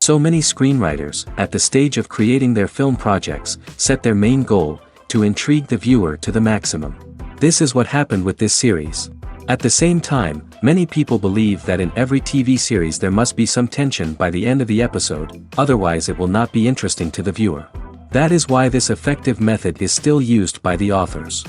So many screenwriters, at the stage of creating their film projects, set their main goal, to intrigue the viewer to the maximum. This is what happened with this series. At the same time, many people believe that in every TV series there must be some tension by the end of the episode, otherwise it will not be interesting to the viewer. That is why this effective method is still used by the authors.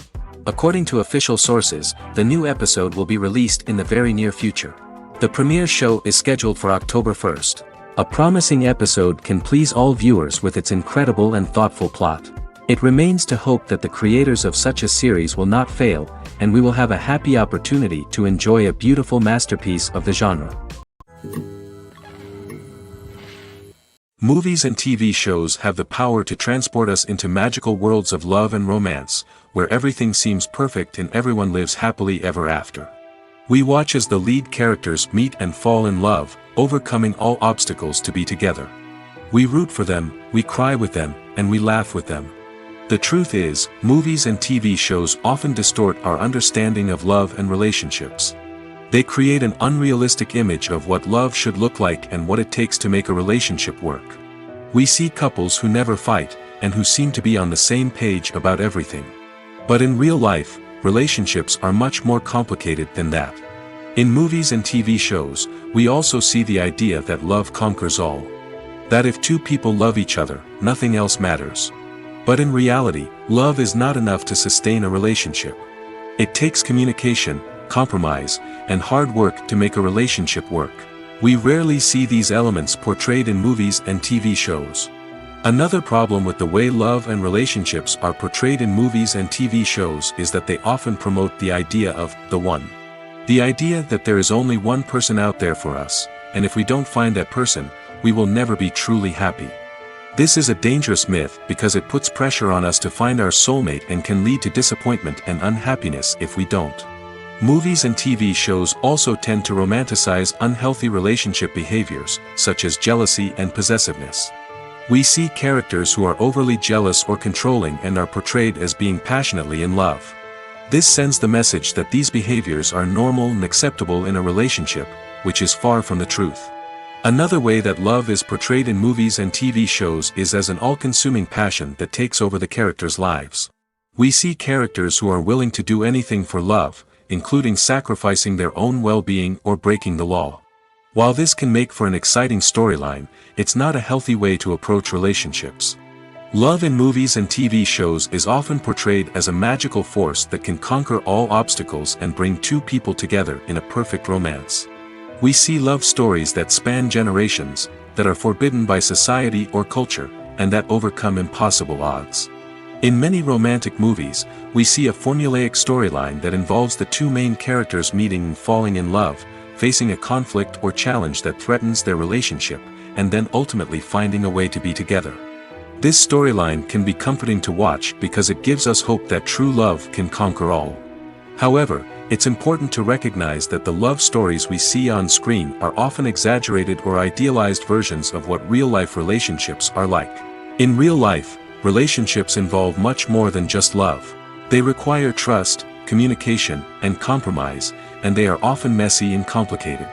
According to official sources, the new episode will be released in the very near future. The premiere show is scheduled for October 1st. A promising episode can please all viewers with its incredible and thoughtful plot. It remains to hope that the creators of such a series will not fail, and we will have a happy opportunity to enjoy a beautiful masterpiece of the genre. Movies and TV shows have the power to transport us into magical worlds of love and romance, where everything seems perfect and everyone lives happily ever after. We watch as the lead characters meet and fall in love, overcoming all obstacles to be together. We root for them, we cry with them, and we laugh with them. The truth is, movies and TV shows often distort our understanding of love and relationships. They create an unrealistic image of what love should look like and what it takes to make a relationship work. We see couples who never fight, and who seem to be on the same page about everything. But in real life, relationships are much more complicated than that. In movies and TV shows, we also see the idea that love conquers all. That if two people love each other, nothing else matters. But in reality, love is not enough to sustain a relationship. It takes communication, compromise, and hard work to make a relationship work. We rarely see these elements portrayed in movies and TV shows. Another problem with the way love and relationships are portrayed in movies and TV shows is that they often promote the idea of the one. The idea that there is only one person out there for us, and if we don't find that person, we will never be truly happy. This is a dangerous myth because it puts pressure on us to find our soulmate and can lead to disappointment and unhappiness if we don't. Movies and TV shows also tend to romanticize unhealthy relationship behaviors, such as jealousy and possessiveness. We see characters who are overly jealous or controlling and are portrayed as being passionately in love. This sends the message that these behaviors are normal and acceptable in a relationship, which is far from the truth. Another way that love is portrayed in movies and TV shows is as an all-consuming passion that takes over the characters' lives. We see characters who are willing to do anything for love, including sacrificing their own well-being or breaking the law. While this can make for an exciting storyline, it's not a healthy way to approach relationships. Love in movies and TV shows is often portrayed as a magical force that can conquer all obstacles and bring two people together in a perfect romance. We see love stories that span generations, that are forbidden by society or culture, and that overcome impossible odds. In many romantic movies, we see a formulaic storyline that involves the two main characters meeting and falling in love, facing a conflict or challenge that threatens their relationship, and then ultimately finding a way to be together. This storyline can be comforting to watch because it gives us hope that true love can conquer all. However, it's important to recognize that the love stories we see on screen are often exaggerated or idealized versions of what real-life relationships are like. In real life, relationships involve much more than just love. They require trust, communication, and compromise, and they are often messy and complicated.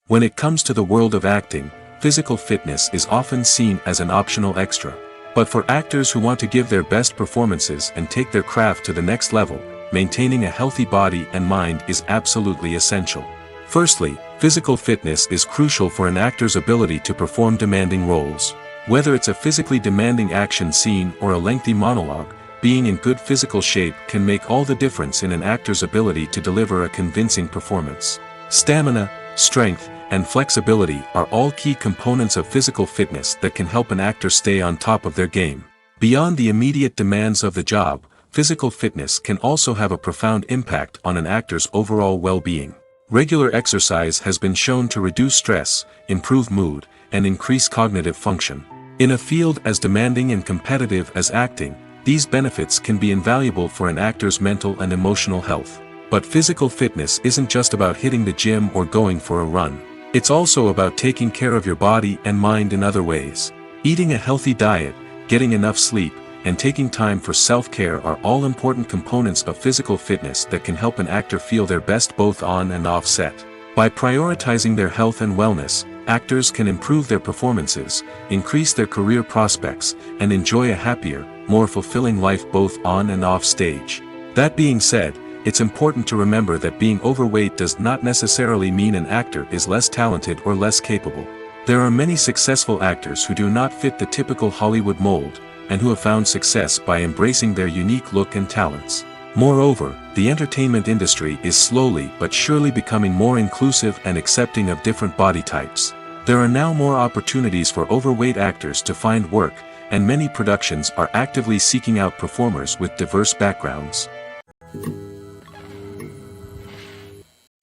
When it comes to the world of acting, physical fitness is often seen as an optional extra. But for actors who want to give their best performances and take their craft to the next level, maintaining a healthy body and mind is absolutely essential. Firstly, physical fitness is crucial for an actor's ability to perform demanding roles. Whether it's a physically demanding action scene or a lengthy monologue, being in good physical shape can make all the difference in an actor's ability to deliver a convincing performance. Stamina, strength, and flexibility are all key components of physical fitness that can help an actor stay on top of their game. Beyond the immediate demands of the job, physical fitness can also have a profound impact on an actor's overall well-being. Regular exercise has been shown to reduce stress, improve mood, and increase cognitive function. In a field as demanding and competitive as acting, these benefits can be invaluable for an actor's mental and emotional health. But physical fitness isn't just about hitting the gym or going for a run. It's also about taking care of your body and mind in other ways. Eating a healthy diet, getting enough sleep, and taking time for self-care are all important components of physical fitness that can help an actor feel their best both on and off set. By prioritizing their health and wellness, actors can improve their performances, increase their career prospects, and enjoy a happier, more fulfilling life both on and off stage. That being said, it's important to remember that being overweight does not necessarily mean an actor is less talented or less capable. There are many successful actors who do not fit the typical Hollywood mold, and who have found success by embracing their unique look and talents. Moreover, the entertainment industry is slowly but surely becoming more inclusive and accepting of different body types. There are now more opportunities for overweight actors to find work, and many productions are actively seeking out performers with diverse backgrounds.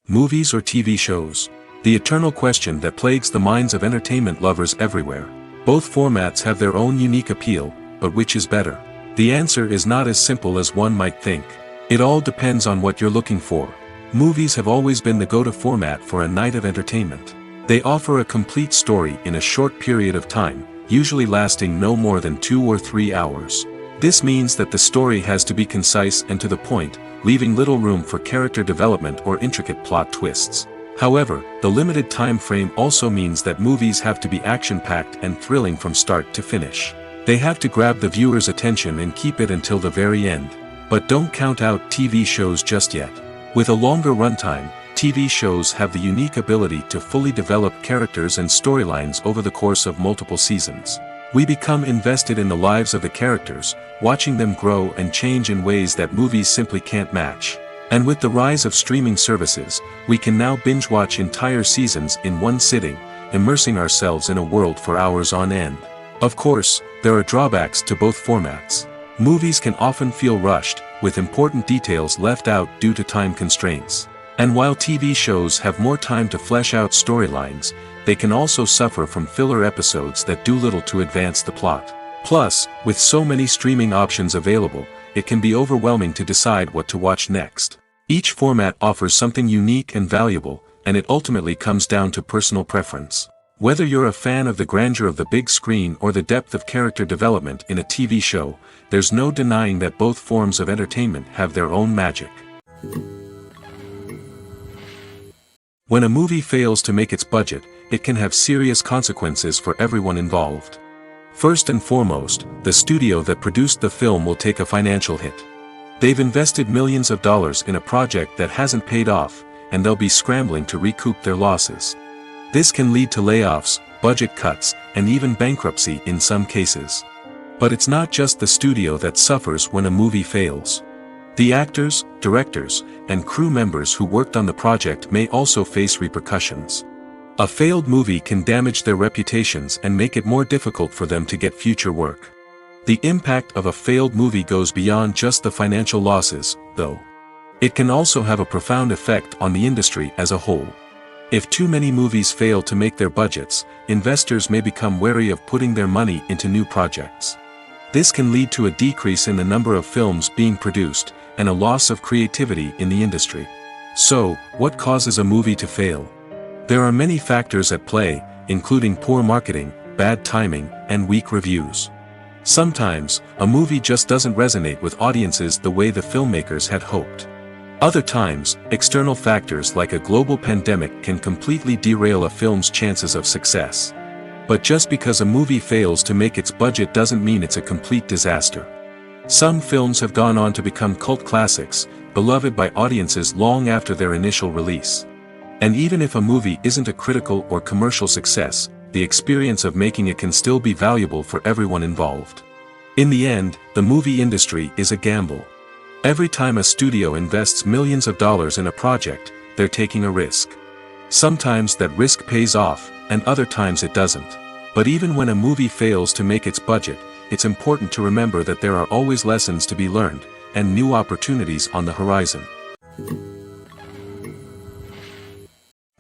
Movies or TV shows? The eternal question that plagues the minds of entertainment lovers everywhere. Both formats have their own unique appeal, but which is better? The answer is not as simple as one might think. It all depends on what you're looking for. Movies have always been the go-to format for a night of entertainment. They offer a complete story in a short period of time, usually lasting no more than 2 or 3 hours. This means that the story has to be concise and to the point, leaving little room for character development or intricate plot twists. However, the limited time frame also means that movies have to be action-packed and thrilling from start to finish. They have to grab the viewer's attention and keep it until the very end. But don't count out TV shows just yet. With a longer runtime, TV shows have the unique ability to fully develop characters and storylines over the course of multiple seasons. We become invested in the lives of the characters, watching them grow and change in ways that movies simply can't match. And with the rise of streaming services, we can now binge-watch entire seasons in one sitting, immersing ourselves in a world for hours on end. Of course, there are drawbacks to both formats. Movies can often feel rushed, with important details left out due to time constraints. And while TV shows have more time to flesh out storylines, they can also suffer from filler episodes that do little to advance the plot. Plus, with so many streaming options available, it can be overwhelming to decide what to watch next. Each format offers something unique and valuable, and it ultimately comes down to personal preference. Whether you're a fan of the grandeur of the big screen or the depth of character development in a TV show, there's no denying that both forms of entertainment have their own magic. When a movie fails to make its budget, it can have serious consequences for everyone involved. First and foremost, the studio that produced the film will take a financial hit. They've invested millions of dollars in a project that hasn't paid off, and they'll be scrambling to recoup their losses. This can lead to layoffs, budget cuts, and even bankruptcy in some cases. But it's not just the studio that suffers when a movie fails. The actors, directors, and crew members who worked on the project may also face repercussions. A failed movie can damage their reputations and make it more difficult for them to get future work. The impact of a failed movie goes beyond just the financial losses, though. It can also have a profound effect on the industry as a whole. If too many movies fail to make their budgets, investors may become wary of putting their money into new projects. This can lead to a decrease in the number of films being produced, and a loss of creativity in the industry. So, what causes a movie to fail? There are many factors at play, including poor marketing, bad timing, and weak reviews. Sometimes, a movie just doesn't resonate with audiences the way the filmmakers had hoped. Other times, external factors like a global pandemic can completely derail a film's chances of success. But just because a movie fails to make its budget doesn't mean it's a complete disaster. Some films have gone on to become cult classics, beloved by audiences long after their initial release. And even if a movie isn't a critical or commercial success, the experience of making it can still be valuable for everyone involved. In the end, the movie industry is a gamble. Every time a studio invests millions of dollars in a project, they're taking a risk. Sometimes that risk pays off, and other times it doesn't. But even when a movie fails to make its budget, it's important to remember that there are always lessons to be learned, and new opportunities on the horizon.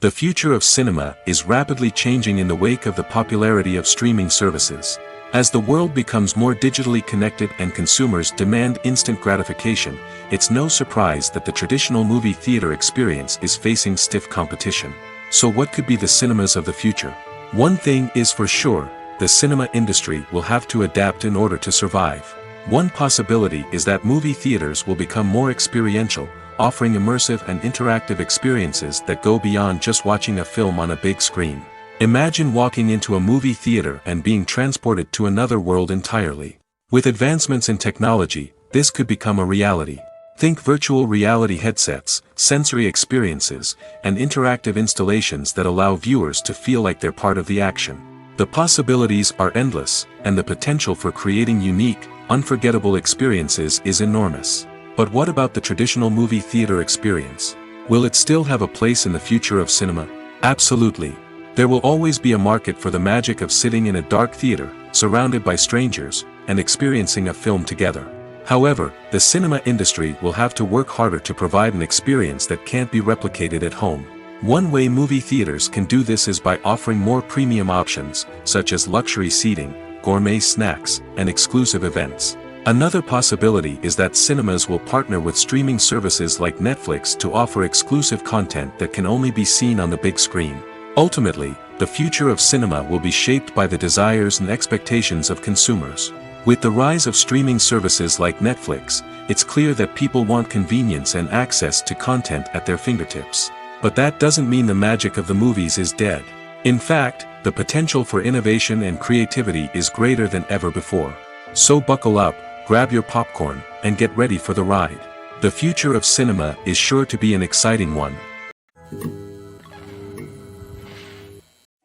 The future of cinema is rapidly changing in the wake of the popularity of streaming services. As the world becomes more digitally connected and consumers demand instant gratification, it's no surprise that the traditional movie theater experience is facing stiff competition. So what could be the cinemas of the future? One thing is for sure, the cinema industry will have to adapt in order to survive. One possibility is that movie theaters will become more experiential, offering immersive and interactive experiences that go beyond just watching a film on a big screen. Imagine walking into a movie theater and being transported to another world entirely. With advancements in technology, this could become a reality. Think virtual reality headsets, sensory experiences, and interactive installations that allow viewers to feel like they're part of the action. The possibilities are endless, and the potential for creating unique, unforgettable experiences is enormous. But what about the traditional movie theater experience? Will it still have a place in the future of cinema? Absolutely. There will always be a market for the magic of sitting in a dark theater, surrounded by strangers, and experiencing a film together. However, the cinema industry will have to work harder to provide an experience that can't be replicated at home. One way movie theaters can do this is by offering more premium options, such as luxury seating, gourmet snacks, and exclusive events. Another possibility is that cinemas will partner with streaming services like Netflix to offer exclusive content that can only be seen on the big screen. Ultimately, the future of cinema will be shaped by the desires and expectations of consumers. With the rise of streaming services like Netflix, it's clear that people want convenience and access to content at their fingertips. But that doesn't mean the magic of the movies is dead. In fact, the potential for innovation and creativity is greater than ever before. So buckle up, grab your popcorn, and get ready for the ride. The future of cinema is sure to be an exciting one.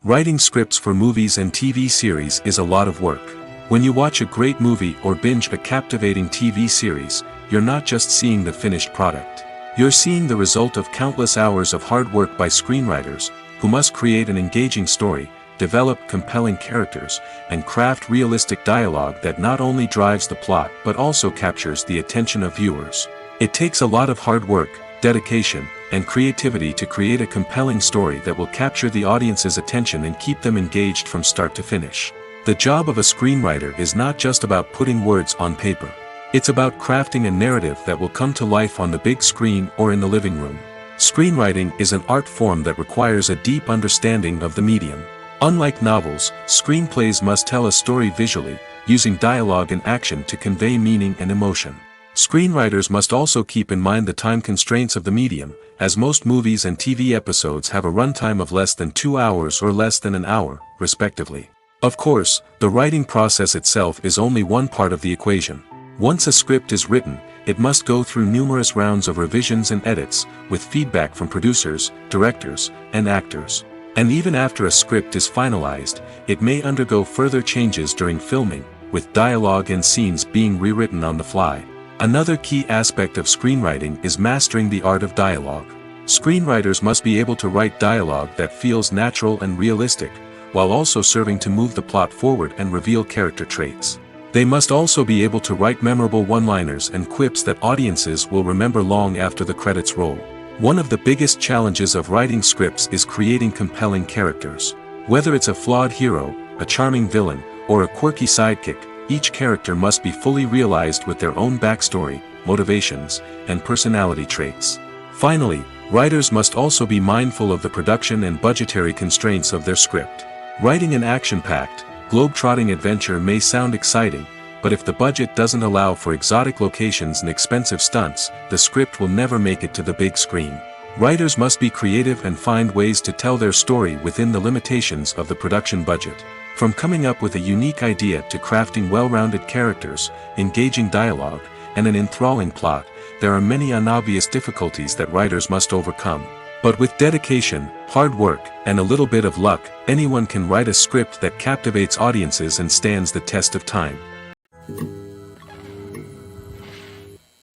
Writing scripts for movies and TV series is a lot of work. When you watch a great movie or binge a captivating TV series, you're not just seeing the finished product. You're seeing the result of countless hours of hard work by screenwriters, who must create an engaging story, develop compelling characters, and craft realistic dialogue that not only drives the plot but also captures the attention of viewers. It takes a lot of hard work, dedication, and creativity to create a compelling story that will capture the audience's attention and keep them engaged from start to finish. The job of a screenwriter is not just about putting words on paper. It's about crafting a narrative that will come to life on the big screen or in the living room. Screenwriting is an art form that requires a deep understanding of the medium. Unlike novels, screenplays must tell a story visually, using dialogue and action to convey meaning and emotion. Screenwriters must also keep in mind the time constraints of the medium, as most movies and TV episodes have a runtime of less than 2 hours or less than an hour, respectively. Of course, the writing process itself is only one part of the equation. Once a script is written, it must go through numerous rounds of revisions and edits, with feedback from producers, directors, and actors. And even after a script is finalized, it may undergo further changes during filming, with dialogue and scenes being rewritten on the fly. Another key aspect of screenwriting is mastering the art of dialogue. Screenwriters must be able to write dialogue that feels natural and realistic, while also serving to move the plot forward and reveal character traits. They must also be able to write memorable one-liners and quips that audiences will remember long after the credits roll. One of the biggest challenges of writing scripts is creating compelling characters. Whether it's a flawed hero, a charming villain, or a quirky sidekick, each character must be fully realized with their own backstory, motivations, and personality traits. Finally, writers must also be mindful of the production and budgetary constraints of their script. Writing an action-packed, globe-trotting adventure may sound exciting, but if the budget doesn't allow for exotic locations and expensive stunts, the script will never make it to the big screen. Writers must be creative and find ways to tell their story within the limitations of the production budget. From coming up with a unique idea to crafting well-rounded characters, engaging dialogue, and an enthralling plot, there are many unobvious difficulties that writers must overcome. But with dedication, hard work, and a little bit of luck, anyone can write a script that captivates audiences and stands the test of time.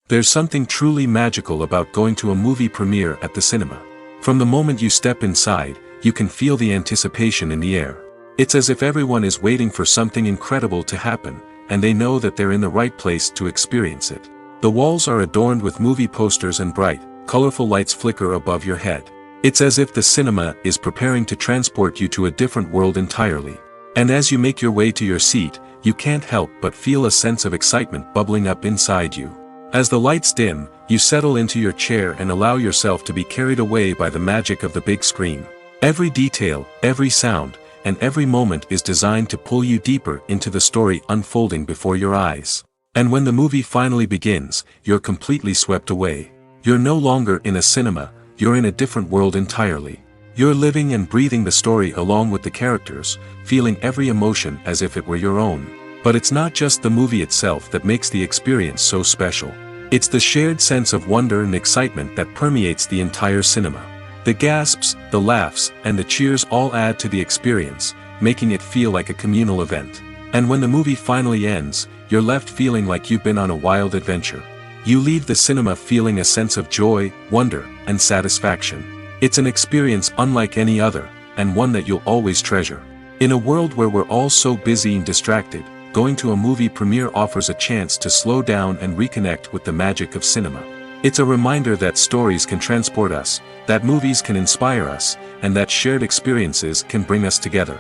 There's something truly magical about going to a movie premiere at the cinema. From the moment you step inside, you can feel the anticipation in the air. It's as if everyone is waiting for something incredible to happen, and they know that they're in the right place to experience it. The walls are adorned with movie posters and bright, colorful lights flicker above your head. It's as if the cinema is preparing to transport you to a different world entirely. And as you make your way to your seat, you can't help but feel a sense of excitement bubbling up inside you. As the lights dim, you settle into your chair and allow yourself to be carried away by the magic of the big screen. Every detail, every sound, and every moment is designed to pull you deeper into the story unfolding before your eyes. And when the movie finally begins, you're completely swept away. You're no longer in a cinema, you're in a different world entirely. You're living and breathing the story along with the characters, feeling every emotion as if it were your own. But it's not just the movie itself that makes the experience so special. It's the shared sense of wonder and excitement that permeates the entire cinema. The gasps, the laughs, and the cheers all add to the experience, making it feel like a communal event. And when the movie finally ends, you're left feeling like you've been on a wild adventure. You leave the cinema feeling a sense of joy, wonder, and satisfaction. It's an experience unlike any other, and one that you'll always treasure. In a world where we're all so busy and distracted, going to a movie premiere offers a chance to slow down and reconnect with the magic of cinema. It's a reminder that stories can transport us, that movies can inspire us, and that shared experiences can bring us together.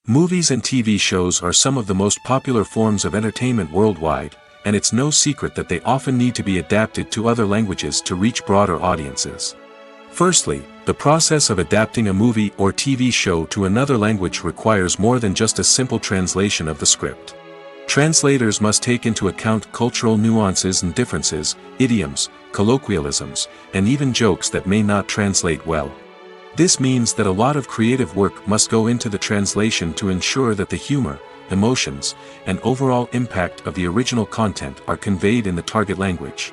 Movies and TV shows are some of the most popular forms of entertainment worldwide, and it's no secret that they often need to be adapted to other languages to reach broader audiences. Firstly, the process of adapting a movie or TV show to another language requires more than just a simple translation of the script. Translators must take into account cultural nuances and differences, idioms, colloquialisms, and even jokes that may not translate well. This means that a lot of creative work must go into the translation to ensure that the humor, emotions, and overall impact of the original content are conveyed in the target language.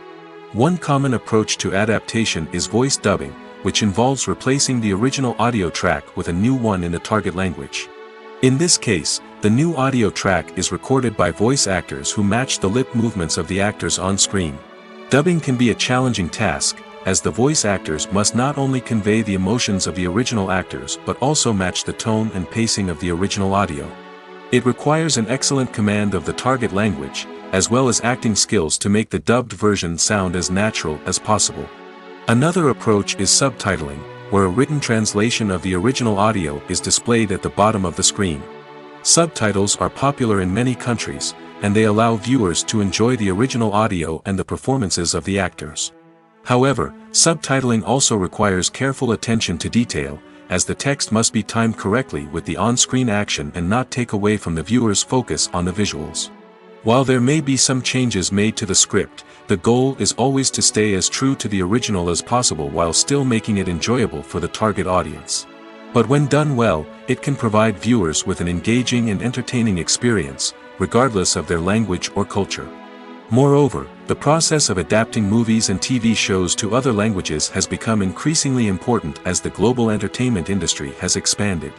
One common approach to adaptation is voice dubbing, which involves replacing the original audio track with a new one in the target language. In this case, the new audio track is recorded by voice actors who match the lip movements of the actors on screen. Dubbing can be a challenging task, as the voice actors must not only convey the emotions of the original actors but also match the tone and pacing of the original audio. It requires an excellent command of the target language, as well as acting skills to make the dubbed version sound as natural as possible. Another approach is subtitling, where a written translation of the original audio is displayed at the bottom of the screen. Subtitles are popular in many countries, and they allow viewers to enjoy the original audio and the performances of the actors. However, subtitling also requires careful attention to detail, as the text must be timed correctly with the on-screen action and not take away from the viewer's focus on the visuals. While there may be some changes made to the script, the goal is always to stay as true to the original as possible while still making it enjoyable for the target audience. But when done well, it can provide viewers with an engaging and entertaining experience, regardless of their language or culture. Moreover, the process of adapting movies and TV shows to other languages has become increasingly important as the global entertainment industry has expanded.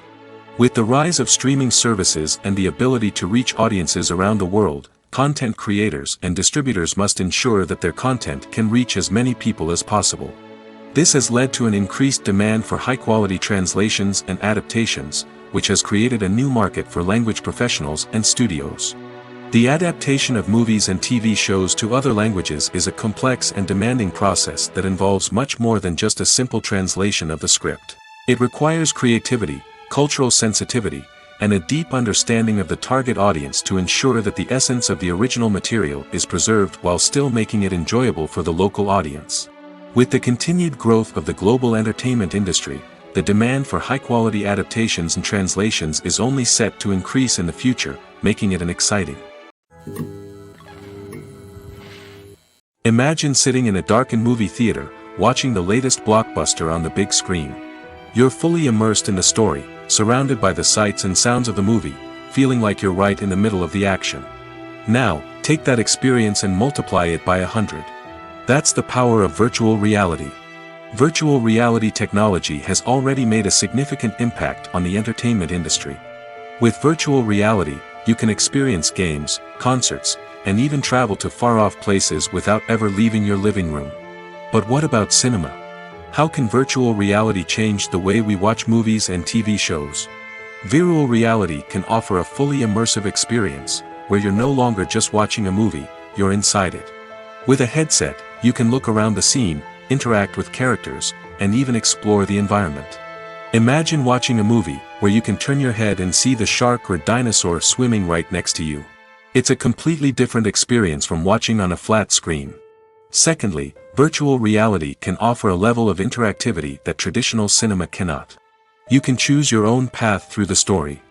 With the rise of streaming services and the ability to reach audiences around the world, content creators and distributors must ensure that their content can reach as many people as possible. This has led to an increased demand for high-quality translations and adaptations, which has created a new market for language professionals and studios. The adaptation of movies and TV shows to other languages is a complex and demanding process that involves much more than just a simple translation of the script. It requires creativity, cultural sensitivity, and a deep understanding of the target audience to ensure that the essence of the original material is preserved while still making it enjoyable for the local audience. With the continued growth of the global entertainment industry, the demand for high-quality adaptations and translations is only set to increase in the future, making it an exciting. Imagine sitting in a darkened movie theater, watching the latest blockbuster on the big screen. You're fully immersed in the story, surrounded by the sights and sounds of the movie, feeling like you're right in the middle of the action. Now, take that experience and multiply it by 100. That's the power of virtual reality. Virtual reality technology has already made a significant impact on the entertainment industry. With virtual reality, you can experience games, concerts, and even travel to far-off places without ever leaving your living room. But what about cinema? How can virtual reality change the way we watch movies and TV shows? Virtual reality can offer a fully immersive experience, where you're no longer just watching a movie, you're inside it. With a headset, you can look around the scene, interact with characters, and even explore the environment. Imagine watching a movie, where you can turn your head and see the shark or dinosaur swimming right next to you. It's a completely different experience from watching on a flat screen. Secondly, virtual reality can offer a level of interactivity that traditional cinema cannot. You can choose your own path through the story.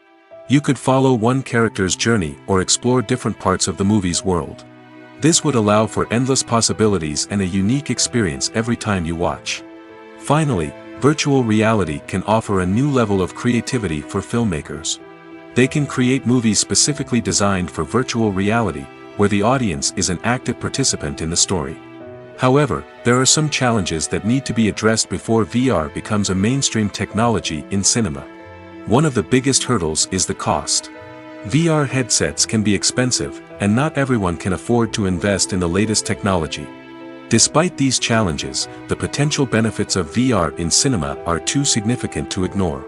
You could follow one character's journey or explore different parts of the movie's world. This would allow for endless possibilities and a unique experience every time you watch. Finally, virtual reality can offer a new level of creativity for filmmakers. They can create movies specifically designed for virtual reality, where the audience is an active participant in the story. However, there are some challenges that need to be addressed before VR becomes a mainstream technology in cinema. One of the biggest hurdles is the cost. VR headsets can be expensive, and not everyone can afford to invest in the latest technology. Despite these challenges, the potential benefits of VR in cinema are too significant to ignore.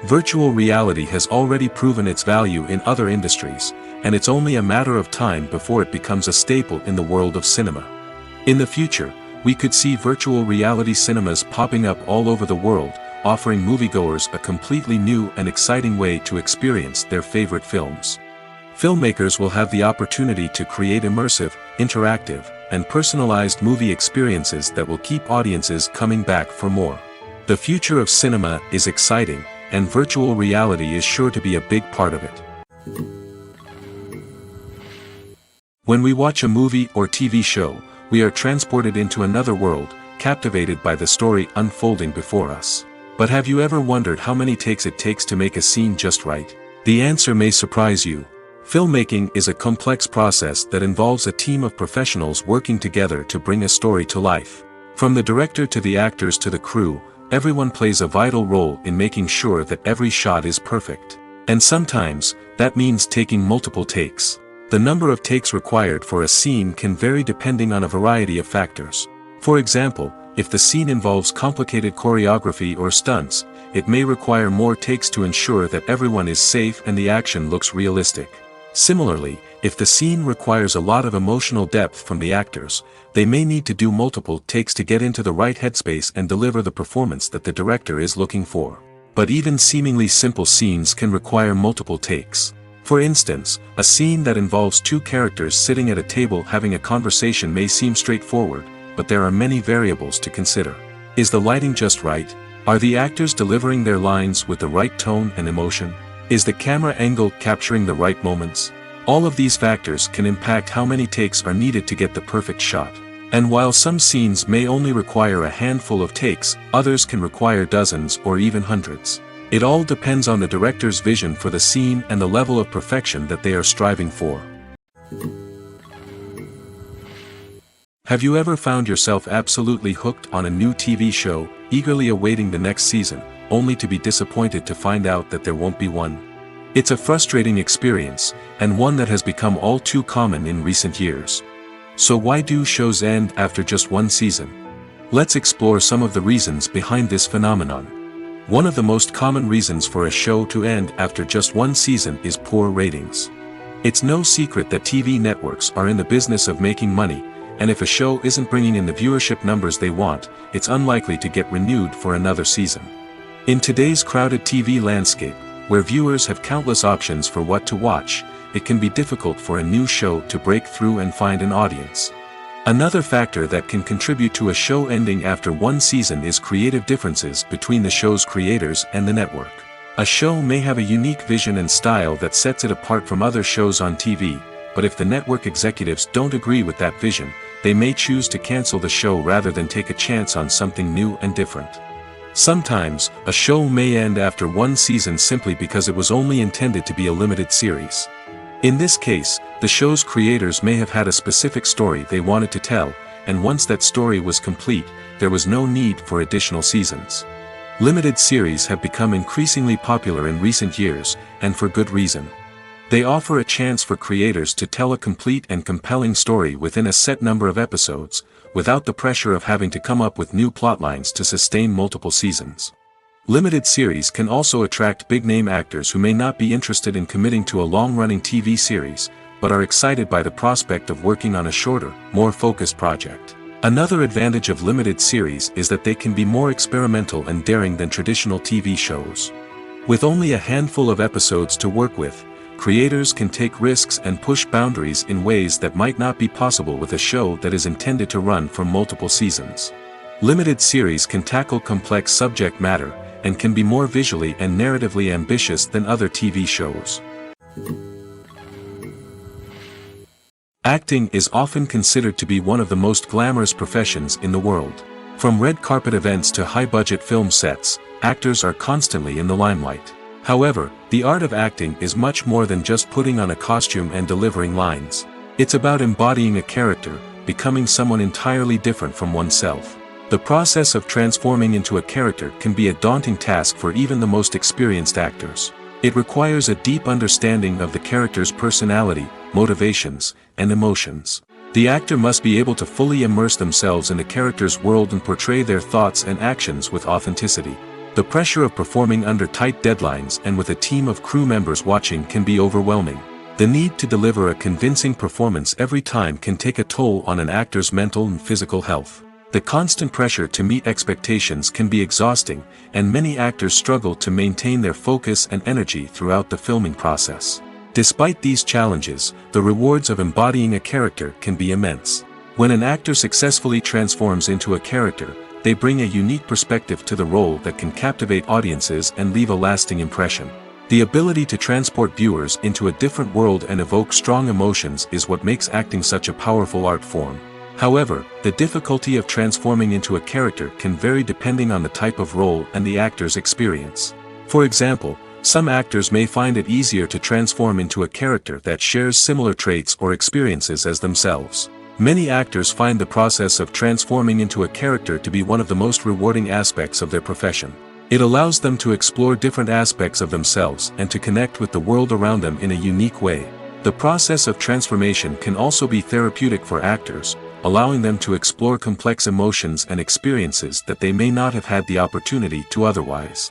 Virtual reality has already proven its value in other industries, and it's only a matter of time before it becomes a staple in the world of cinema. In the future, we could see virtual reality cinemas popping up all over the world, offering moviegoers a completely new and exciting way to experience their favorite films. Filmmakers will have the opportunity to create immersive, interactive, and personalized movie experiences that will keep audiences coming back for more. The future of cinema is exciting, and virtual reality is sure to be a big part of it. When we watch a movie or TV show, we are transported into another world, captivated by the story unfolding before us. But have you ever wondered how many takes it takes to make a scene just right? The answer may surprise you. Filmmaking is a complex process that involves a team of professionals working together to bring a story to life. From the director to the actors to the crew, everyone plays a vital role in making sure that every shot is perfect. And sometimes, that means taking multiple takes. The number of takes required for a scene can vary depending on a variety of factors. For example, if the scene involves complicated choreography or stunts, it may require more takes to ensure that everyone is safe and the action looks realistic. Similarly, if the scene requires a lot of emotional depth from the actors, they may need to do multiple takes to get into the right headspace and deliver the performance that the director is looking for. But even seemingly simple scenes can require multiple takes. For instance, a scene that involves two characters sitting at a table having a conversation may seem straightforward, but there are many variables to consider. Is the lighting just right? Are the actors delivering their lines with the right tone and emotion? Is the camera angle capturing the right moments? All of these factors can impact how many takes are needed to get the perfect shot. And while some scenes may only require a handful of takes, others can require dozens or even hundreds. It all depends on the director's vision for the scene and the level of perfection that they are striving for. Have you ever found yourself absolutely hooked on a new TV show, eagerly awaiting the next season, only to be disappointed to find out that there won't be one? It's a frustrating experience, and one that has become all too common in recent years. So why do shows end after just one season? Let's explore some of the reasons behind this phenomenon. One of the most common reasons for a show to end after just one season is poor ratings. It's no secret that TV networks are in the business of making money, and if a show isn't bringing in the viewership numbers they want, it's unlikely to get renewed for another season. In today's crowded TV landscape, where viewers have countless options for what to watch, it can be difficult for a new show to break through and find an audience. Another factor that can contribute to a show ending after one season is creative differences between the show's creators and the network. A show may have a unique vision and style that sets it apart from other shows on TV, but if the network executives don't agree with that vision, they may choose to cancel the show rather than take a chance on something new and different. Sometimes, a show may end after one season simply because it was only intended to be a limited series. In this case, the show's creators may have had a specific story they wanted to tell, and once that story was complete, there was no need for additional seasons. Limited series have become increasingly popular in recent years, and for good reason. They offer a chance for creators to tell a complete and compelling story within a set number of episodes, without the pressure of having to come up with new plotlines to sustain multiple seasons. Limited series can also attract big-name actors who may not be interested in committing to a long-running TV series, but are excited by the prospect of working on a shorter, more focused project. Another advantage of limited series is that they can be more experimental and daring than traditional TV shows. With only a handful of episodes to work with, creators can take risks and push boundaries in ways that might not be possible with a show that is intended to run for multiple seasons. Limited series can tackle complex subject matter, and can be more visually and narratively ambitious than other TV shows. Acting is often considered to be one of the most glamorous professions in the world. From red carpet events to high-budget film sets, actors are constantly in the limelight. However, the art of acting is much more than just putting on a costume and delivering lines. It's about embodying a character, becoming someone entirely different from oneself. The process of transforming into a character can be a daunting task for even the most experienced actors. It requires a deep understanding of the character's personality, motivations, and emotions. The actor must be able to fully immerse themselves in the character's world and portray their thoughts and actions with authenticity. The pressure of performing under tight deadlines and with a team of crew members watching can be overwhelming. The need to deliver a convincing performance every time can take a toll on an actor's mental and physical health. The constant pressure to meet expectations can be exhausting, and many actors struggle to maintain their focus and energy throughout the filming process. Despite these challenges, the rewards of embodying a character can be immense. When an actor successfully transforms into a character, they bring a unique perspective to the role that can captivate audiences and leave a lasting impression. The ability to transport viewers into a different world and evoke strong emotions is what makes acting such a powerful art form. However, the difficulty of transforming into a character can vary depending on the type of role and the actor's experience. For example, some actors may find it easier to transform into a character that shares similar traits or experiences as themselves. Many actors find the process of transforming into a character to be one of the most rewarding aspects of their profession. It allows them to explore different aspects of themselves and to connect with the world around them in a unique way. The process of transformation can also be therapeutic for actors, allowing them to explore complex emotions and experiences that they may not have had the opportunity to otherwise.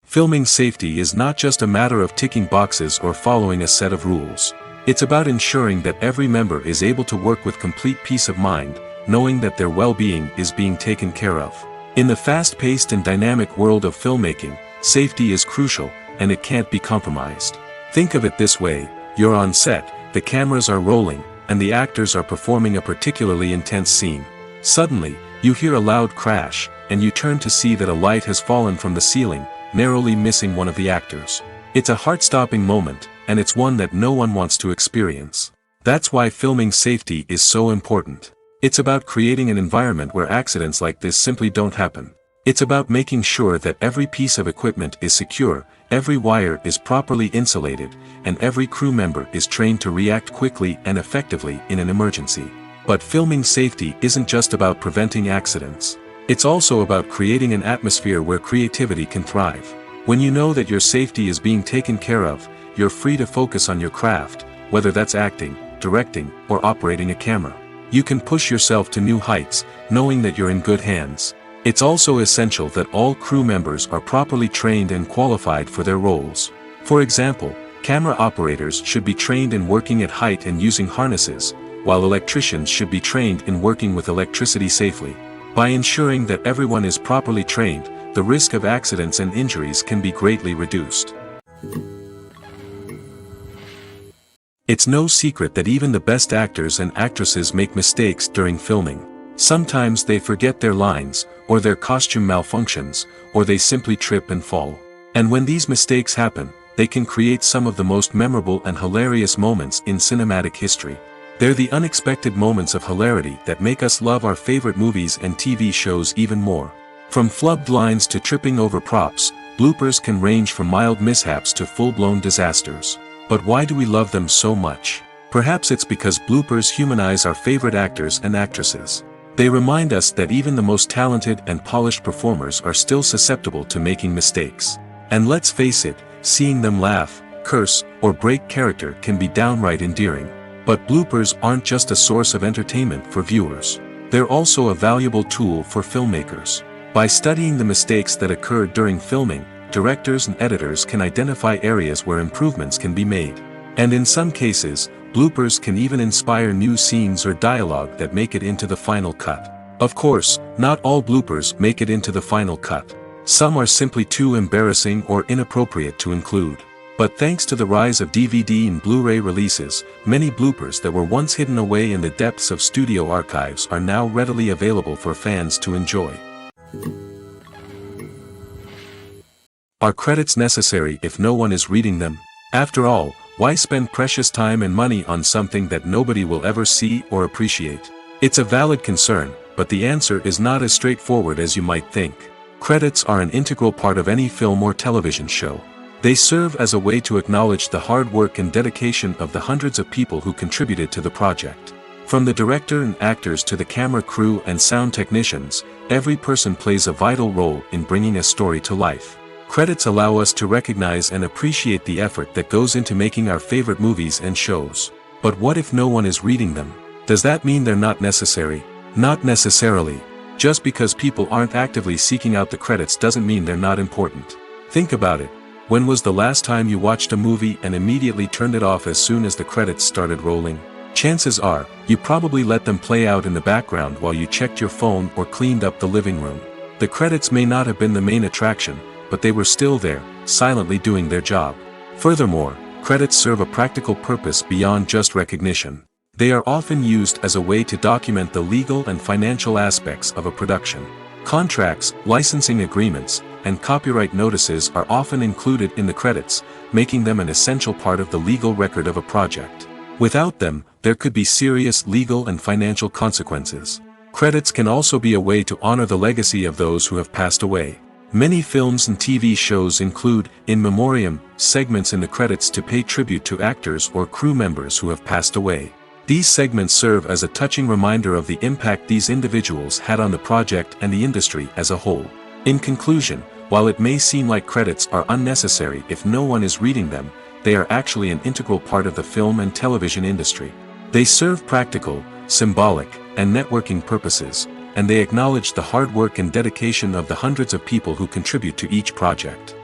Filming safety is not just a matter of ticking boxes or following a set of rules. It's about ensuring that every member is able to work with complete peace of mind, knowing that their well-being is being taken care of. In the fast-paced and dynamic world of filmmaking, safety is crucial, and it can't be compromised. Think of it this way: you're on set, the cameras are rolling, and the actors are performing a particularly intense scene. Suddenly, you hear a loud crash, and you turn to see that a light has fallen from the ceiling, narrowly missing one of the actors. It's a heart-stopping moment, and it's one that no one wants to experience. That's why filming safety is so important. It's about creating an environment where accidents like this simply don't happen. It's about making sure that every piece of equipment is secure, every wire is properly insulated, and every crew member is trained to react quickly and effectively in an emergency. But filming safety isn't just about preventing accidents. It's also about creating an atmosphere where creativity can thrive. When you know that your safety is being taken care of, you're free to focus on your craft, whether that's acting, directing, or operating a camera. You can push yourself to new heights, knowing that you're in good hands. It's also essential that all crew members are properly trained and qualified for their roles. For example, camera operators should be trained in working at height and using harnesses, while electricians should be trained in working with electricity safely. By ensuring that everyone is properly trained, the risk of accidents and injuries can be greatly reduced. It's no secret that even the best actors and actresses make mistakes during filming. Sometimes they forget their lines, or their costume malfunctions, or they simply trip and fall. And when these mistakes happen, they can create some of the most memorable and hilarious moments in cinematic history. They're the unexpected moments of hilarity that make us love our favorite movies and TV shows even more. From flubbed lines to tripping over props, bloopers can range from mild mishaps to full-blown disasters. But why do we love them so much? Perhaps it's because bloopers humanize our favorite actors and actresses. They remind us that even the most talented and polished performers are still susceptible to making mistakes. And let's face it, seeing them laugh, curse, or break character can be downright endearing. But bloopers aren't just a source of entertainment for viewers. They're also a valuable tool for filmmakers. By studying the mistakes that occurred during filming, directors and editors can identify areas where improvements can be made. And in some cases, bloopers can even inspire new scenes or dialogue that make it into the final cut. Of course, not all bloopers make it into the final cut. Some are simply too embarrassing or inappropriate to include. But thanks to the rise of DVD and Blu-ray releases, many bloopers that were once hidden away in the depths of studio archives are now readily available for fans to enjoy. Are credits necessary if no one is reading them? After all, why spend precious time and money on something that nobody will ever see or appreciate? It's a valid concern, but the answer is not as straightforward as you might think. Credits are an integral part of any film or television show. They serve as a way to acknowledge the hard work and dedication of the hundreds of people who contributed to the project. From the director and actors to the camera crew and sound technicians, every person plays a vital role in bringing a story to life. Credits allow us to recognize and appreciate the effort that goes into making our favorite movies and shows. But what if no one is reading them? Does that mean they're not necessary? Not necessarily. Just because people aren't actively seeking out the credits doesn't mean they're not important. Think about it. When was the last time you watched a movie and immediately turned it off as soon as the credits started rolling? Chances are, you probably let them play out in the background while you checked your phone or cleaned up the living room. The credits may not have been the main attraction, but they were still there, silently doing their job. Furthermore, credits serve a practical purpose beyond just recognition. They are often used as a way to document the legal and financial aspects of a production. Contracts, licensing agreements, and copyright notices are often included in the credits, making them an essential part of the legal record of a project. Without them, there could be serious legal and financial consequences. Credits can also be a way to honor the legacy of those who have passed away. Many films and TV shows include, in memoriam, segments in the credits to pay tribute to actors or crew members who have passed away. These segments serve as a touching reminder of the impact these individuals had on the project and the industry as a whole. In conclusion, while it may seem like credits are unnecessary if no one is reading them, they are actually an integral part of the film and television industry. They serve practical, symbolic, and networking purposes, and they acknowledge the hard work and dedication of the hundreds of people who contribute to each project.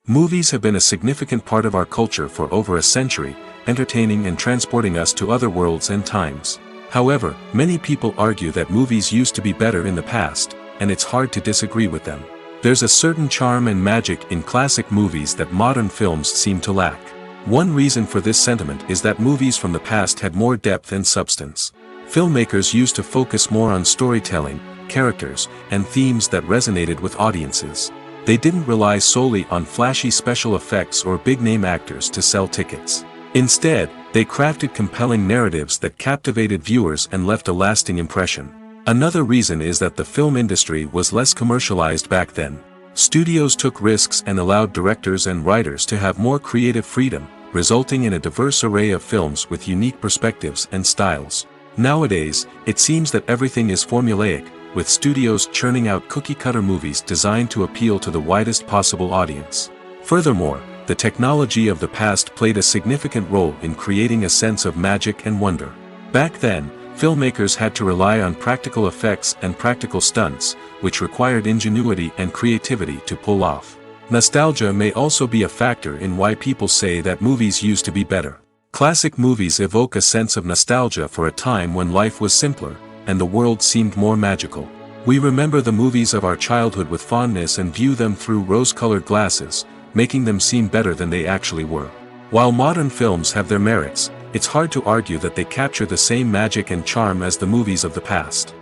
Movies have been a significant part of our culture for over a century, entertaining and transporting us to other worlds and times. However, many people argue that movies used to be better in the past, and it's hard to disagree with them. There's a certain charm and magic in classic movies that modern films seem to lack. One reason for this sentiment is that movies from the past had more depth and substance. Filmmakers used to focus more on storytelling, characters, and themes that resonated with audiences. They didn't rely solely on flashy special effects or big-name actors to sell tickets. Instead, they crafted compelling narratives that captivated viewers and left a lasting impression. Another reason is that the film industry was less commercialized back then. Studios took risks and allowed directors and writers to have more creative freedom, resulting in a diverse array of films with unique perspectives and styles. Nowadays, it seems that everything is formulaic, with studios churning out cookie-cutter movies designed to appeal to the widest possible audience. Furthermore, the technology of the past played a significant role in creating a sense of magic and wonder. Back then, filmmakers had to rely on practical effects and practical stunts, which required ingenuity and creativity to pull off. Nostalgia may also be a factor in why people say that movies used to be better. Classic movies evoke a sense of nostalgia for a time when life was simpler, and the world seemed more magical. We remember the movies of our childhood with fondness and view them through rose-colored glasses, making them seem better than they actually were. While modern films have their merits, it's hard to argue that they capture the same magic and charm as the movies of the past.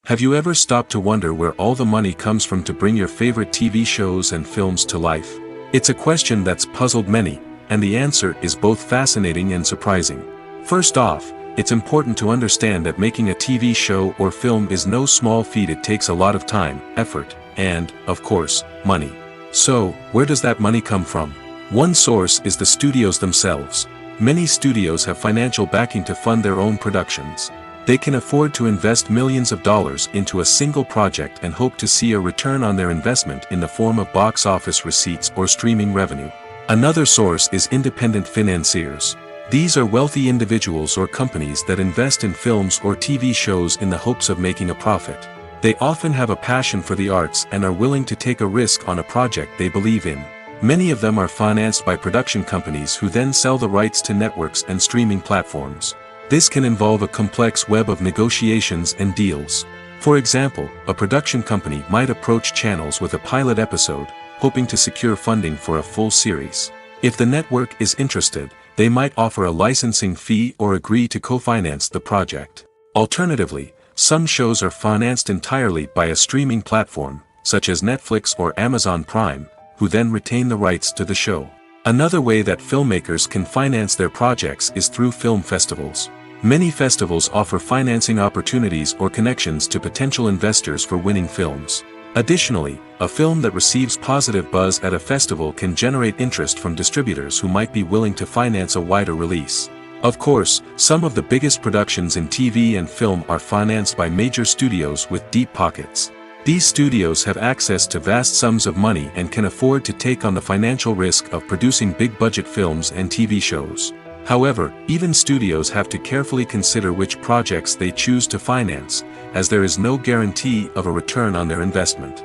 Have you ever stopped to wonder where all the money comes from to bring your favorite TV shows and films to life? It's a question that's puzzled many, and the answer is both fascinating and surprising. First off, it's important to understand that making a TV show or film is no small feat. It takes a lot of time, effort, and, of course, money. So, where does that money come from? One source is the studios themselves. Many studios have financial backing to fund their own productions. They can afford to invest millions of dollars into a single project and hope to see a return on their investment in the form of box office receipts or streaming revenue. Another source is independent financiers. These are wealthy individuals or companies that invest in films or TV shows in the hopes of making a profit. They often have a passion for the arts and are willing to take a risk on a project they believe in. Many of them are financed by production companies who then sell the rights to networks and streaming platforms. This can involve a complex web of negotiations and deals. For example, a production company might approach channels with a pilot episode, hoping to secure funding for a full series. If the network is interested, they might offer a licensing fee or agree to co-finance the project. Alternatively, some shows are financed entirely by a streaming platform, such as Netflix or Amazon Prime, who then retain the rights to the show. Another way that filmmakers can finance their projects is through film festivals. Many festivals offer financing opportunities or connections to potential investors for winning films. Additionally, a film that receives positive buzz at a festival can generate interest from distributors who might be willing to finance a wider release. Of course, some of the biggest productions in TV and film are financed by major studios with deep pockets. These studios have access to vast sums of money and can afford to take on the financial risk of producing big-budget films and TV shows. However, even studios have to carefully consider which projects they choose to finance, as there is no guarantee of a return on their investment.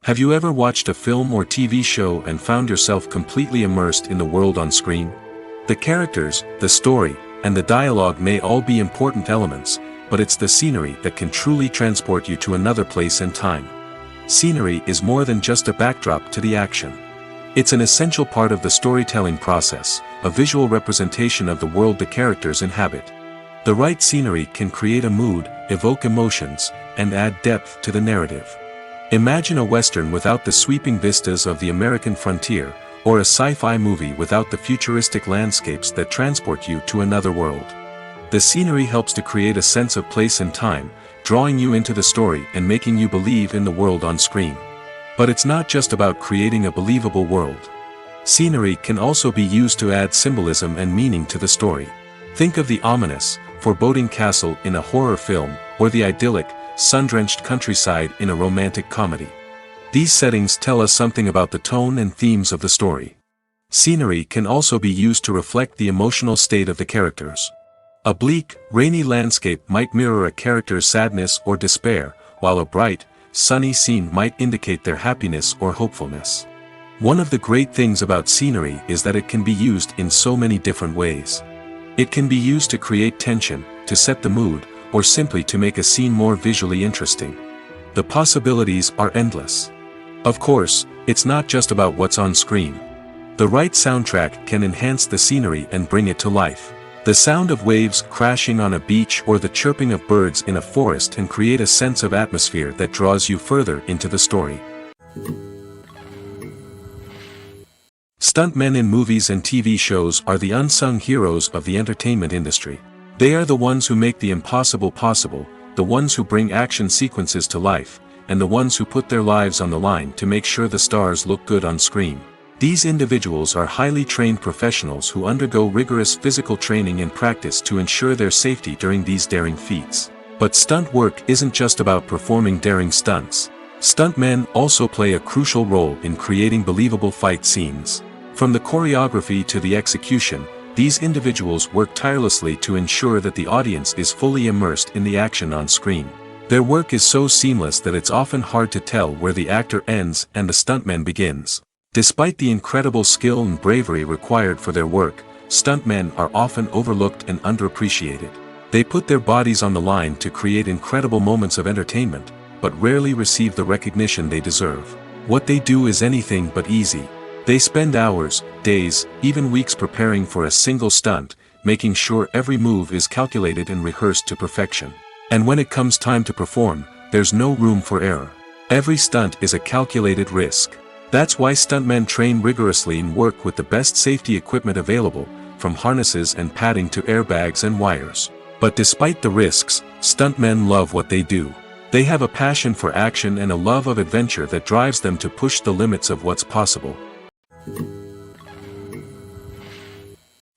Have you ever watched a film or TV show and found yourself completely immersed in the world on screen? The characters, the story, and the dialogue may all be important elements, but it's the scenery that can truly transport you to another place and time. Scenery is more than just a backdrop to the action. It's an essential part of the storytelling process, a visual representation of the world the characters inhabit. The right scenery can create a mood, evoke emotions, and add depth to the narrative. Imagine a Western without the sweeping vistas of the American frontier, or a sci-fi movie without the futuristic landscapes that transport you to another world. The scenery helps to create a sense of place and time, drawing you into the story and making you believe in the world on screen. But it's not just about creating a believable world. Scenery can also be used to add symbolism and meaning to the story. Think of the ominous, foreboding castle in a horror film, or the idyllic, sun-drenched countryside in a romantic comedy. These settings tell us something about the tone and themes of the story. Scenery can also be used to reflect the emotional state of the characters. A bleak, rainy landscape might mirror a character's sadness or despair, while a bright, sunny scene might indicate their happiness or hopefulness. One of the great things about scenery is that it can be used in so many different ways. It can be used to create tension, to set the mood, or simply to make a scene more visually interesting. The possibilities are endless. Of course, it's not just about what's on screen. The right soundtrack can enhance the scenery and bring it to life. The sound of waves crashing on a beach or the chirping of birds in a forest can create a sense of atmosphere that draws you further into the story. Stuntmen in movies and TV shows are the unsung heroes of the entertainment industry. They are the ones who make the impossible possible, the ones who bring action sequences to life, and the ones who put their lives on the line to make sure the stars look good on screen. These individuals are highly trained professionals who undergo rigorous physical training and practice to ensure their safety during these daring feats. But stunt work isn't just about performing daring stunts. Stuntmen also play a crucial role in creating believable fight scenes. From the choreography to the execution, these individuals work tirelessly to ensure that the audience is fully immersed in the action on screen. Their work is so seamless that it's often hard to tell where the actor ends and the stuntman begins. Despite the incredible skill and bravery required for their work, stuntmen are often overlooked and underappreciated. They put their bodies on the line to create incredible moments of entertainment, but rarely receive the recognition they deserve. What they do is anything but easy. They spend hours, days, even weeks preparing for a single stunt, making sure every move is calculated and rehearsed to perfection. And when it comes time to perform, there's no room for error. Every stunt is a calculated risk. That's why stuntmen train rigorously and work with the best safety equipment available, from harnesses and padding to airbags and wires. But despite the risks, stuntmen love what they do. They have a passion for action and a love of adventure that drives them to push the limits of what's possible.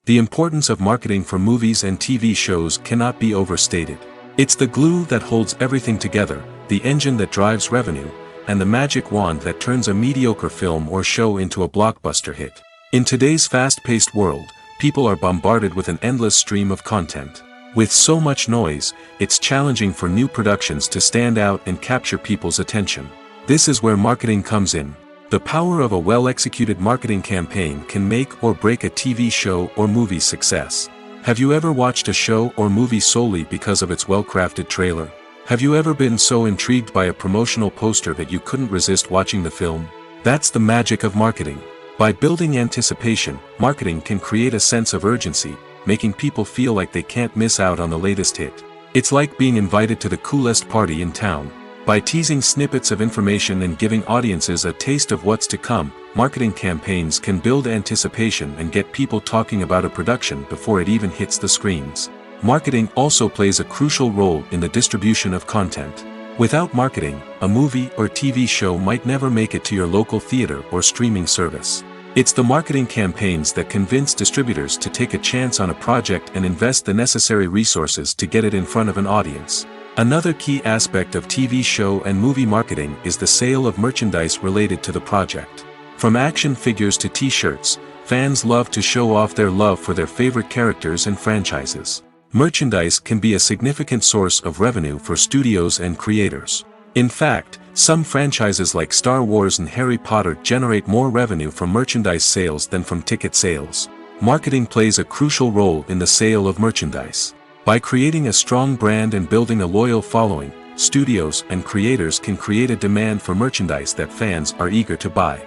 The importance of marketing for movies and TV shows cannot be overstated. It's the glue that holds everything together, the engine that drives revenue, and the magic wand that turns a mediocre film or show into a blockbuster hit. In today's fast-paced world, people are bombarded with an endless stream of content. With so much noise, it's challenging for new productions to stand out and capture people's attention. This is where marketing comes in. The power of a well-executed marketing campaign can make or break a TV show or movie's success. Have you ever watched a show or movie solely because of its well-crafted trailer? Have you ever been so intrigued by a promotional poster that you couldn't resist watching the film? That's the magic of marketing. By building anticipation, marketing can create a sense of urgency, making people feel like they can't miss out on the latest hit. It's like being invited to the coolest party in town. By teasing snippets of information and giving audiences a taste of what's to come, marketing campaigns can build anticipation and get people talking about a production before it even hits the screens. Marketing also plays a crucial role in the distribution of content. Without marketing, a movie or TV show might never make it to your local theater or streaming service. It's the marketing campaigns that convince distributors to take a chance on a project and invest the necessary resources to get it in front of an audience. Another key aspect of TV show and movie marketing is the sale of merchandise related to the project. From action figures to t-shirts, fans love to show off their love for their favorite characters and franchises. Merchandise can be a significant source of revenue for studios and creators. In fact, some franchises like Star Wars and Harry Potter generate more revenue from merchandise sales than from ticket sales. Marketing plays a crucial role in the sale of merchandise. By creating a strong brand and building a loyal following, studios and creators can create a demand for merchandise that fans are eager to buy.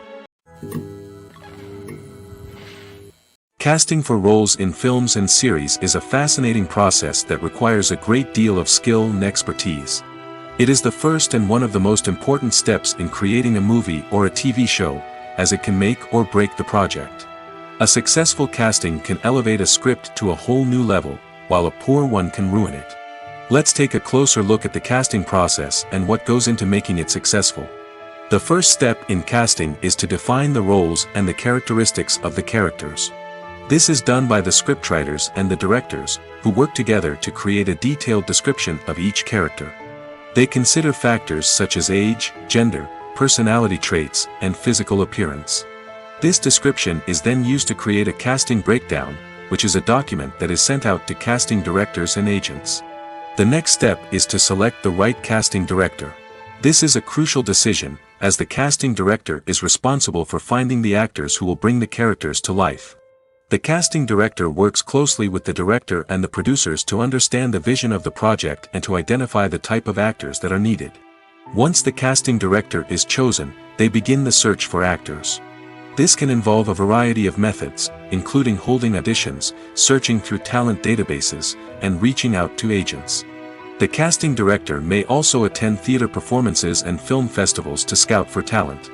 Casting for roles in films and series is a fascinating process that requires a great deal of skill and expertise. It is the first and one of the most important steps in creating a movie or a TV show, as it can make or break the project. A successful casting can elevate a script to a whole new level, while a poor one can ruin it. Let's take a closer look at the casting process and what goes into making it successful. The first step in casting is to define the roles and the characteristics of the characters. This is done by the scriptwriters and the directors, who work together to create a detailed description of each character. They consider factors such as age, gender, personality traits, and physical appearance. This description is then used to create a casting breakdown, which is a document that is sent out to casting directors and agents. The next step is to select the right casting director. This is a crucial decision, as the casting director is responsible for finding the actors who will bring the characters to life. The casting director works closely with the director and the producers to understand the vision of the project and to identify the type of actors that are needed. Once the casting director is chosen, they begin the search for actors. This can involve a variety of methods, including holding auditions, searching through talent databases, and reaching out to agents. The casting director may also attend theater performances and film festivals to scout for talent.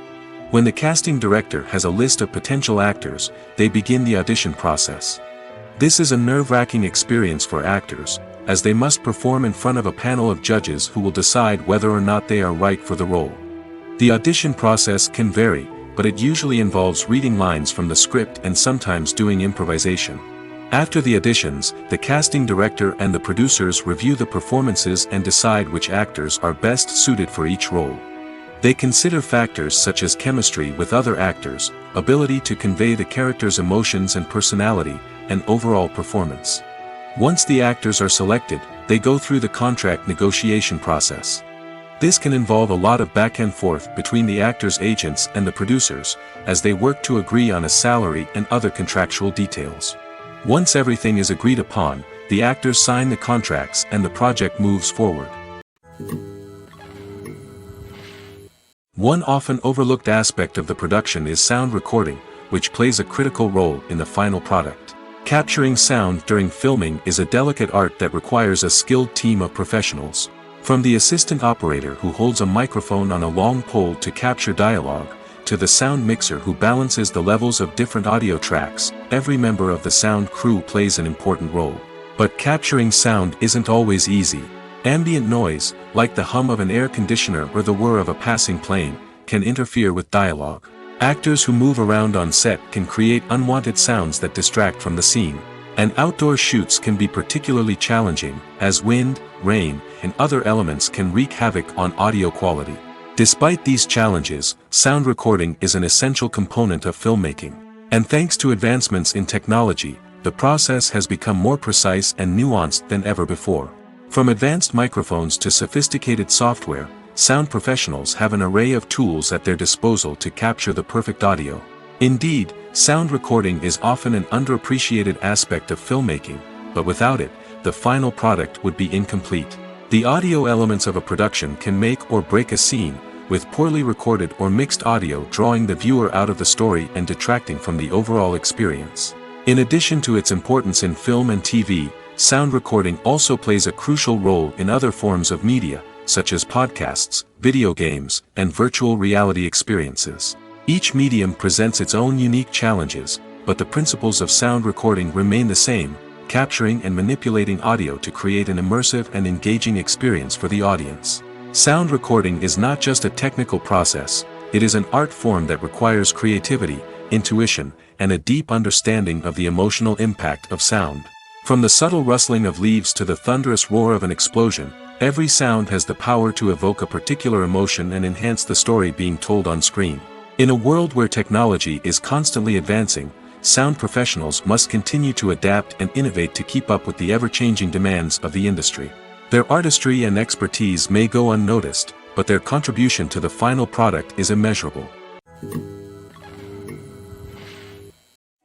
When the casting director has a list of potential actors, they begin the audition process. This is a nerve-wracking experience for actors, as they must perform in front of a panel of judges who will decide whether or not they are right for the role. The audition process can vary, but it usually involves reading lines from the script and sometimes doing improvisation. After the auditions, the casting director and the producers review the performances and decide which actors are best suited for each role. They consider factors such as chemistry with other actors, ability to convey the character's emotions and personality, and overall performance. Once the actors are selected, they go through the contract negotiation process. This can involve a lot of back and forth between the actors' agents and the producers, as they work to agree on a salary and other contractual details. Once everything is agreed upon, the actors sign the contracts and the project moves forward. One often overlooked aspect of the production is sound recording, which plays a critical role in the final product. Capturing sound during filming is a delicate art that requires a skilled team of professionals. From the assistant operator who holds a microphone on a long pole to capture dialogue, to the sound mixer who balances the levels of different audio tracks, every member of the sound crew plays an important role. But capturing sound isn't always easy. Ambient noise, like the hum of an air conditioner or the whir of a passing plane, can interfere with dialogue. Actors who move around on set can create unwanted sounds that distract from the scene. And outdoor shoots can be particularly challenging, as wind, rain, and other elements can wreak havoc on audio quality. Despite these challenges, sound recording is an essential component of filmmaking. And thanks to advancements in technology, the process has become more precise and nuanced than ever before. From advanced microphones to sophisticated software, sound professionals have an array of tools at their disposal to capture the perfect audio. Indeed, sound recording is often an underappreciated aspect of filmmaking, but without it, the final product would be incomplete. The audio elements of a production can make or break a scene, with poorly recorded or mixed audio drawing the viewer out of the story and detracting from the overall experience. In addition to its importance in film and TV, sound recording also plays a crucial role in other forms of media, such as podcasts, video games, and virtual reality experiences. Each medium presents its own unique challenges, but the principles of sound recording remain the same, capturing and manipulating audio to create an immersive and engaging experience for the audience. Sound recording is not just a technical process, it is an art form that requires creativity, intuition, and a deep understanding of the emotional impact of sound. From the subtle rustling of leaves to the thunderous roar of an explosion, every sound has the power to evoke a particular emotion and enhance the story being told on screen. In a world where technology is constantly advancing, sound professionals must continue to adapt and innovate to keep up with the ever-changing demands of the industry. Their artistry and expertise may go unnoticed, but their contribution to the final product is immeasurable.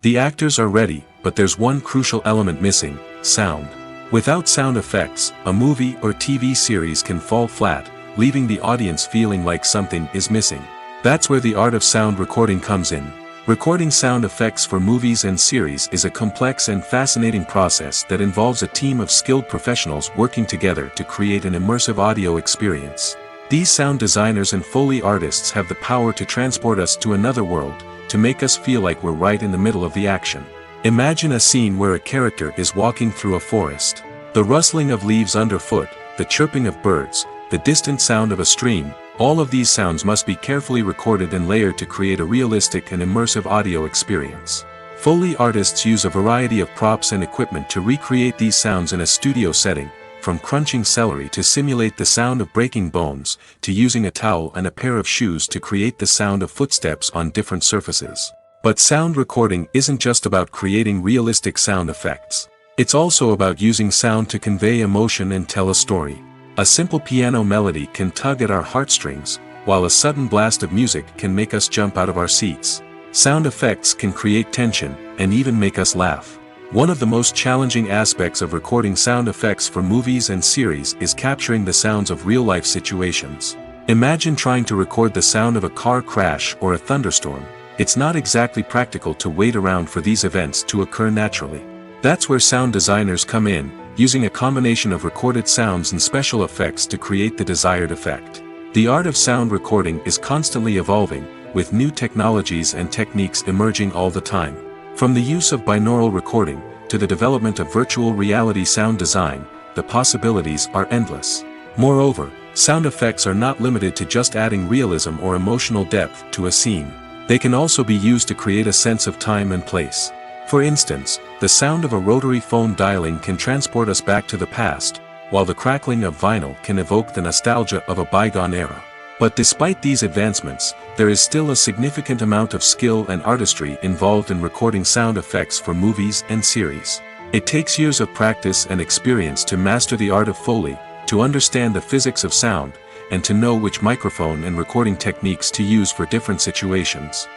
The actors are ready, but there's one crucial element missing: sound. Without sound effects, a movie or TV series can fall flat, leaving the audience feeling like something is missing. That's where the art of sound recording comes in. Recording sound effects for movies and series is a complex and fascinating process that involves a team of skilled professionals working together to create an immersive audio experience. These sound designers and Foley artists have the power to transport us to another world, to make us feel like we're right in the middle of the action. Imagine a scene where a character is walking through a forest. The rustling of leaves underfoot, the chirping of birds, the distant sound of a stream, all of these sounds must be carefully recorded and layered to create a realistic and immersive audio experience. Foley artists use a variety of props and equipment to recreate these sounds in a studio setting, from crunching celery to simulate the sound of breaking bones, to using a towel and a pair of shoes to create the sound of footsteps on different surfaces. But sound recording isn't just about creating realistic sound effects. It's also about using sound to convey emotion and tell a story. A simple piano melody can tug at our heartstrings, while a sudden blast of music can make us jump out of our seats. Sound effects can create tension, and even make us laugh. One of the most challenging aspects of recording sound effects for movies and series is capturing the sounds of real-life situations. Imagine trying to record the sound of a car crash or a thunderstorm. It's not exactly practical to wait around for these events to occur naturally. That's where sound designers come in, using a combination of recorded sounds and special effects to create the desired effect. The art of sound recording is constantly evolving, with new technologies and techniques emerging all the time. From the use of binaural recording, to the development of virtual reality sound design, the possibilities are endless. Moreover, sound effects are not limited to just adding realism or emotional depth to a scene. They can also be used to create a sense of time and place. For instance, the sound of a rotary phone dialing can transport us back to the past, while the crackling of vinyl can evoke the nostalgia of a bygone era. But despite these advancements, there is still a significant amount of skill and artistry involved in recording sound effects for movies and series. It takes years of practice and experience to master the art of Foley, to understand the physics of sound, and to know which microphone and recording techniques to use for different situations.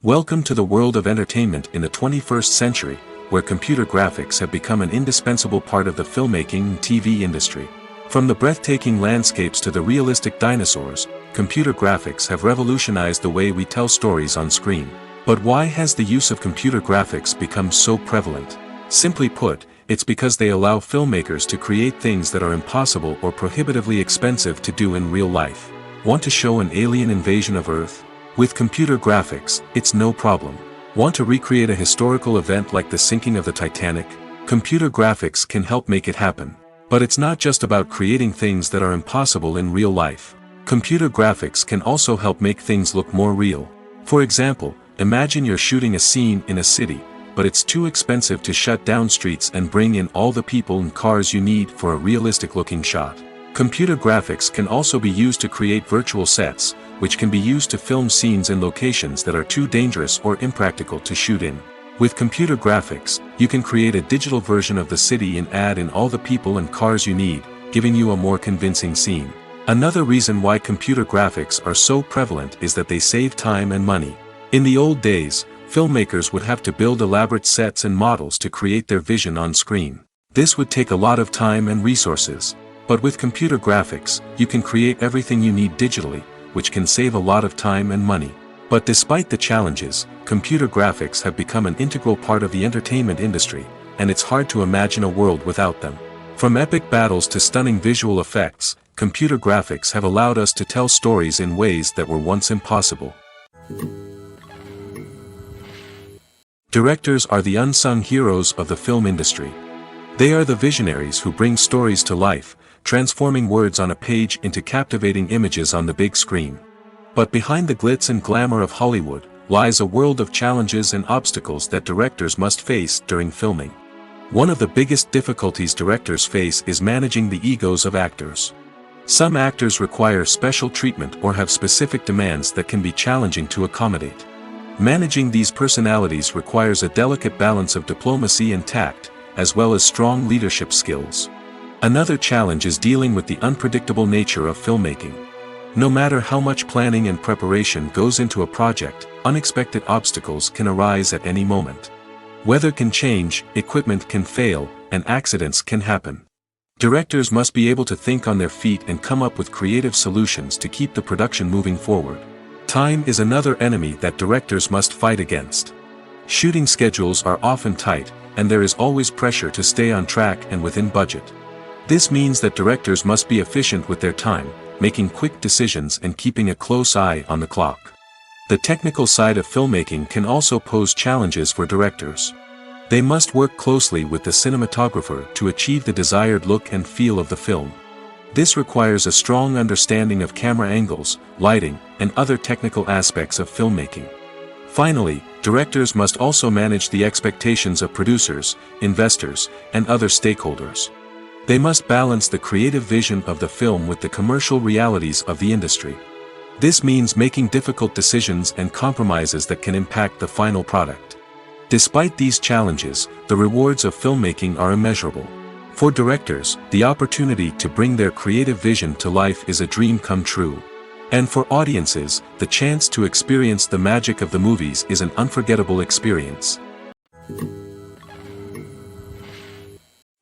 Welcome to the world of entertainment in the 21st century, where computer graphics have become an indispensable part of the filmmaking and TV industry. From the breathtaking landscapes to the realistic dinosaurs, computer graphics have revolutionized the way we tell stories on screen. But why has the use of computer graphics become so prevalent? Simply put, it's because they allow filmmakers to create things that are impossible or prohibitively expensive to do in real life. Want to show an alien invasion of Earth? With computer graphics, it's no problem. Want to recreate a historical event like the sinking of the Titanic? Computer graphics can help make it happen. But it's not just about creating things that are impossible in real life. Computer graphics can also help make things look more real. For example, imagine you're shooting a scene in a city, but it's too expensive to shut down streets and bring in all the people and cars you need for a realistic-looking shot. Computer graphics can also be used to create virtual sets, which can be used to film scenes in locations that are too dangerous or impractical to shoot in. With computer graphics, you can create a digital version of the city and add in all the people and cars you need, giving you a more convincing scene. Another reason why computer graphics are so prevalent is that they save time and money. In the old days, filmmakers would have to build elaborate sets and models to create their vision on screen. This would take a lot of time and resources. But with computer graphics, you can create everything you need digitally, which can save a lot of time and money. But despite the challenges, computer graphics have become an integral part of the entertainment industry, and it's hard to imagine a world without them. From epic battles to stunning visual effects, computer graphics have allowed us to tell stories in ways that were once impossible. Directors are the unsung heroes of the film industry. They are the visionaries who bring stories to life, transforming words on a page into captivating images on the big screen. But behind the glitz and glamour of Hollywood, lies a world of challenges and obstacles that directors must face during filming. One of the biggest difficulties directors face is managing the egos of actors. Some actors require special treatment or have specific demands that can be challenging to accommodate. Managing these personalities requires a delicate balance of diplomacy and tact, as well as strong leadership skills. Another challenge is dealing with the unpredictable nature of filmmaking. No matter how much planning and preparation goes into a project, unexpected obstacles can arise at any moment. Weather can change, equipment can fail, and accidents can happen. Directors must be able to think on their feet and come up with creative solutions to keep the production moving forward. Time is another enemy that directors must fight against. Shooting schedules are often tight, and there is always pressure to stay on track and within budget. This means that directors must be efficient with their time, making quick decisions and keeping a close eye on the clock. The technical side of filmmaking can also pose challenges for directors. They must work closely with the cinematographer to achieve the desired look and feel of the film. This requires a strong understanding of camera angles, lighting, and other technical aspects of filmmaking. Finally, directors must also manage the expectations of producers, investors, and other stakeholders. They must balance the creative vision of the film with the commercial realities of the industry. This means making difficult decisions and compromises that can impact the final product. Despite these challenges, the rewards of filmmaking are immeasurable. For directors, the opportunity to bring their creative vision to life is a dream come true. And for audiences, the chance to experience the magic of the movies is an unforgettable experience.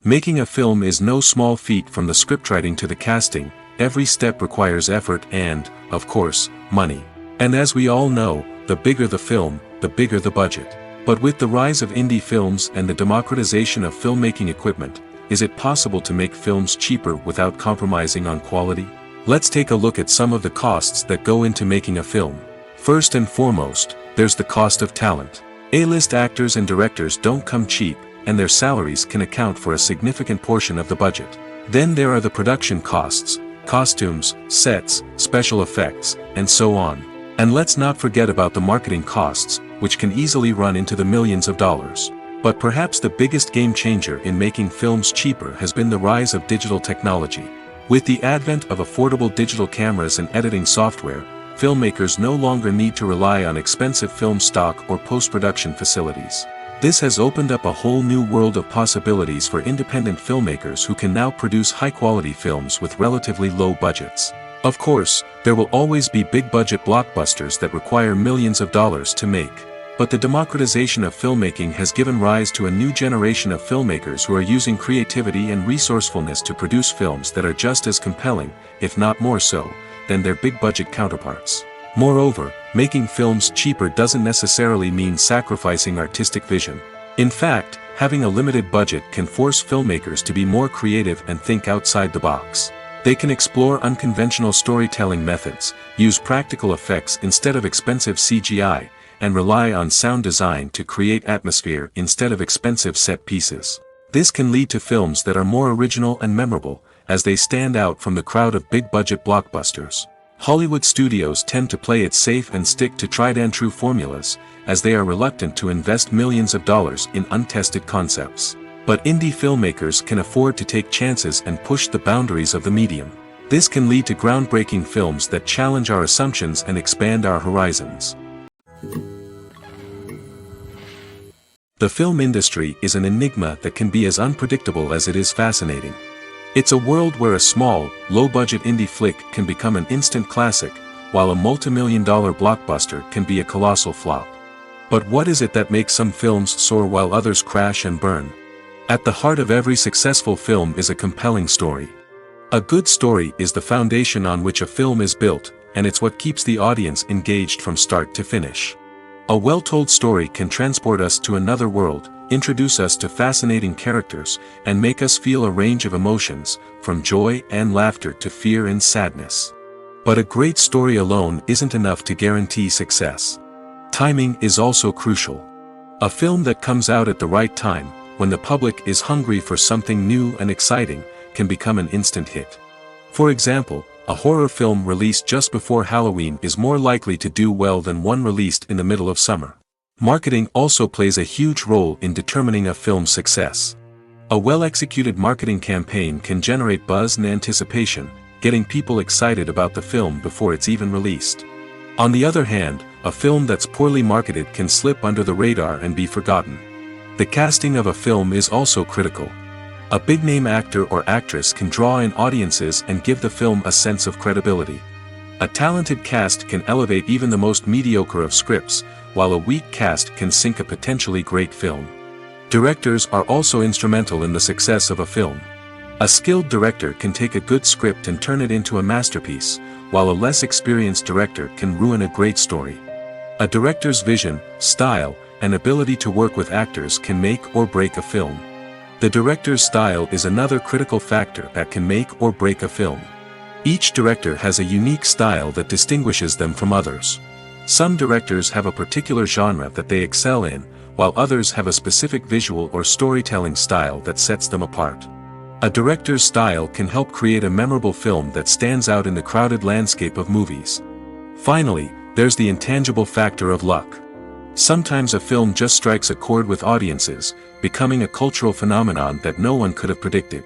Making a film is no small feat. From the scriptwriting to the casting, every step requires effort and, of course, money. And as we all know, the bigger the film, the bigger the budget. But with the rise of indie films and the democratization of filmmaking equipment, is it possible to make films cheaper without compromising on quality? Let's take a look at some of the costs that go into making a film. First and foremost, there's the cost of talent. A-list actors and directors don't come cheap, and their salaries can account for a significant portion of the budget. Then there are the production costs, costumes, sets, special effects, and so on. And let's not forget about the marketing costs, which can easily run into the millions of dollars. But perhaps the biggest game changer in making films cheaper has been the rise of digital technology. With the advent of affordable digital cameras and editing software, filmmakers no longer need to rely on expensive film stock or post-production facilities. This has opened up a whole new world of possibilities for independent filmmakers who can now produce high-quality films with relatively low budgets. Of course, there will always be big-budget blockbusters that require millions of dollars to make. But the democratization of filmmaking has given rise to a new generation of filmmakers who are using creativity and resourcefulness to produce films that are just as compelling, if not more so, than their big-budget counterparts. Moreover, making films cheaper doesn't necessarily mean sacrificing artistic vision. In fact, having a limited budget can force filmmakers to be more creative and think outside the box. They can explore unconventional storytelling methods, use practical effects instead of expensive CGI, and rely on sound design to create atmosphere instead of expensive set pieces. This can lead to films that are more original and memorable, as they stand out from the crowd of big-budget blockbusters. Hollywood studios tend to play it safe and stick to tried-and-true formulas, as they are reluctant to invest millions of dollars in untested concepts. But indie filmmakers can afford to take chances and push the boundaries of the medium. This can lead to groundbreaking films that challenge our assumptions and expand our horizons. The film industry is an enigma that can be as unpredictable as it is fascinating. It's a world where a small, low-budget indie flick can become an instant classic, while a multi-million-dollar blockbuster can be a colossal flop. But what is it that makes some films soar while others crash and burn? At the heart of every successful film is a compelling story. A good story is the foundation on which a film is built, and it's what keeps the audience engaged from start to finish. A well-told story can transport us to another world, introduce us to fascinating characters, and make us feel a range of emotions, from joy and laughter to fear and sadness. But a great story alone isn't enough to guarantee success. Timing is also crucial. A film that comes out at the right time, when the public is hungry for something new and exciting, can become an instant hit. For example, a horror film released just before Halloween is more likely to do well than one released in the middle of summer. Marketing also plays a huge role in determining a film's success. A well-executed marketing campaign can generate buzz and anticipation, getting people excited about the film before it's even released. On the other hand, a film that's poorly marketed can slip under the radar and be forgotten. The casting of a film is also critical. A big-name actor or actress can draw in audiences and give the film a sense of credibility. A talented cast can elevate even the most mediocre of scripts, while a weak cast can sink a potentially great film. Directors are also instrumental in the success of a film. A skilled director can take a good script and turn it into a masterpiece, while a less experienced director can ruin a great story. A director's vision, style, and ability to work with actors can make or break a film. The director's style is another critical factor that can make or break a film. Each director has a unique style that distinguishes them from others. Some directors have a particular genre that they excel in, while others have a specific visual or storytelling style that sets them apart. A director's style can help create a memorable film that stands out in the crowded landscape of movies. Finally, there's the intangible factor of luck. Sometimes a film just strikes a chord with audiences, becoming a cultural phenomenon that no one could have predicted.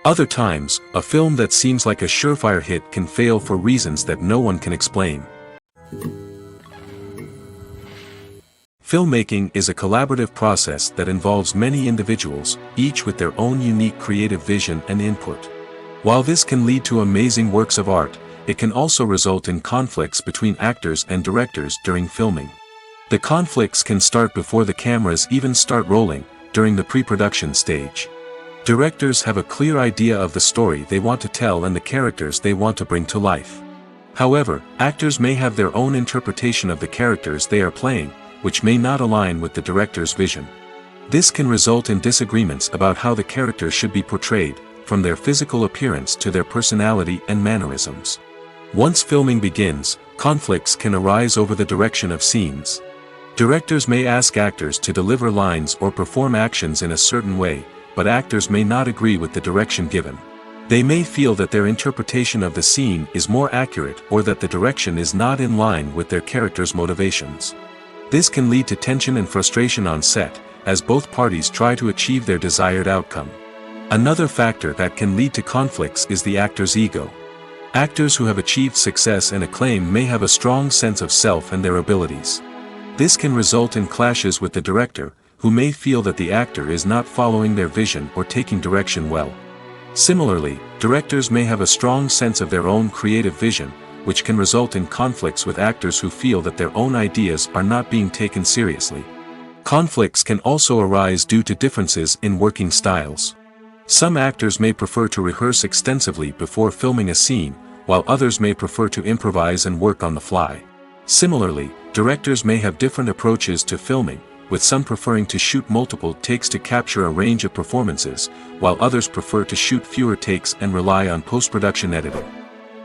Other times, a film that seems like a surefire hit can fail for reasons that no one can explain. Filmmaking is a collaborative process that involves many individuals, each with their own unique creative vision and input. While this can lead to amazing works of art, it can also result in conflicts between actors and directors during filming. The conflicts can start before the cameras even start rolling, during the pre-production stage. Directors have a clear idea of the story they want to tell and the characters they want to bring to life. However, actors may have their own interpretation of the characters they are playing, which may not align with the director's vision. This can result in disagreements about how the characters should be portrayed, from their physical appearance to their personality and mannerisms. Once filming begins, conflicts can arise over the direction of scenes. Directors may ask actors to deliver lines or perform actions in a certain way, but actors may not agree with the direction given. They may feel that their interpretation of the scene is more accurate or that the direction is not in line with their character's motivations. This can lead to tension and frustration on set, as both parties try to achieve their desired outcome. Another factor that can lead to conflicts is the actor's ego. Actors who have achieved success and acclaim may have a strong sense of self and their abilities. This can result in clashes with the director, who may feel that the actor is not following their vision or taking direction well. Similarly, directors may have a strong sense of their own creative vision, which can result in conflicts with actors who feel that their own ideas are not being taken seriously. Conflicts can also arise due to differences in working styles. Some actors may prefer to rehearse extensively before filming a scene, while others may prefer to improvise and work on the fly. Similarly, directors may have different approaches to filming, with some preferring to shoot multiple takes to capture a range of performances, while others prefer to shoot fewer takes and rely on post-production editing.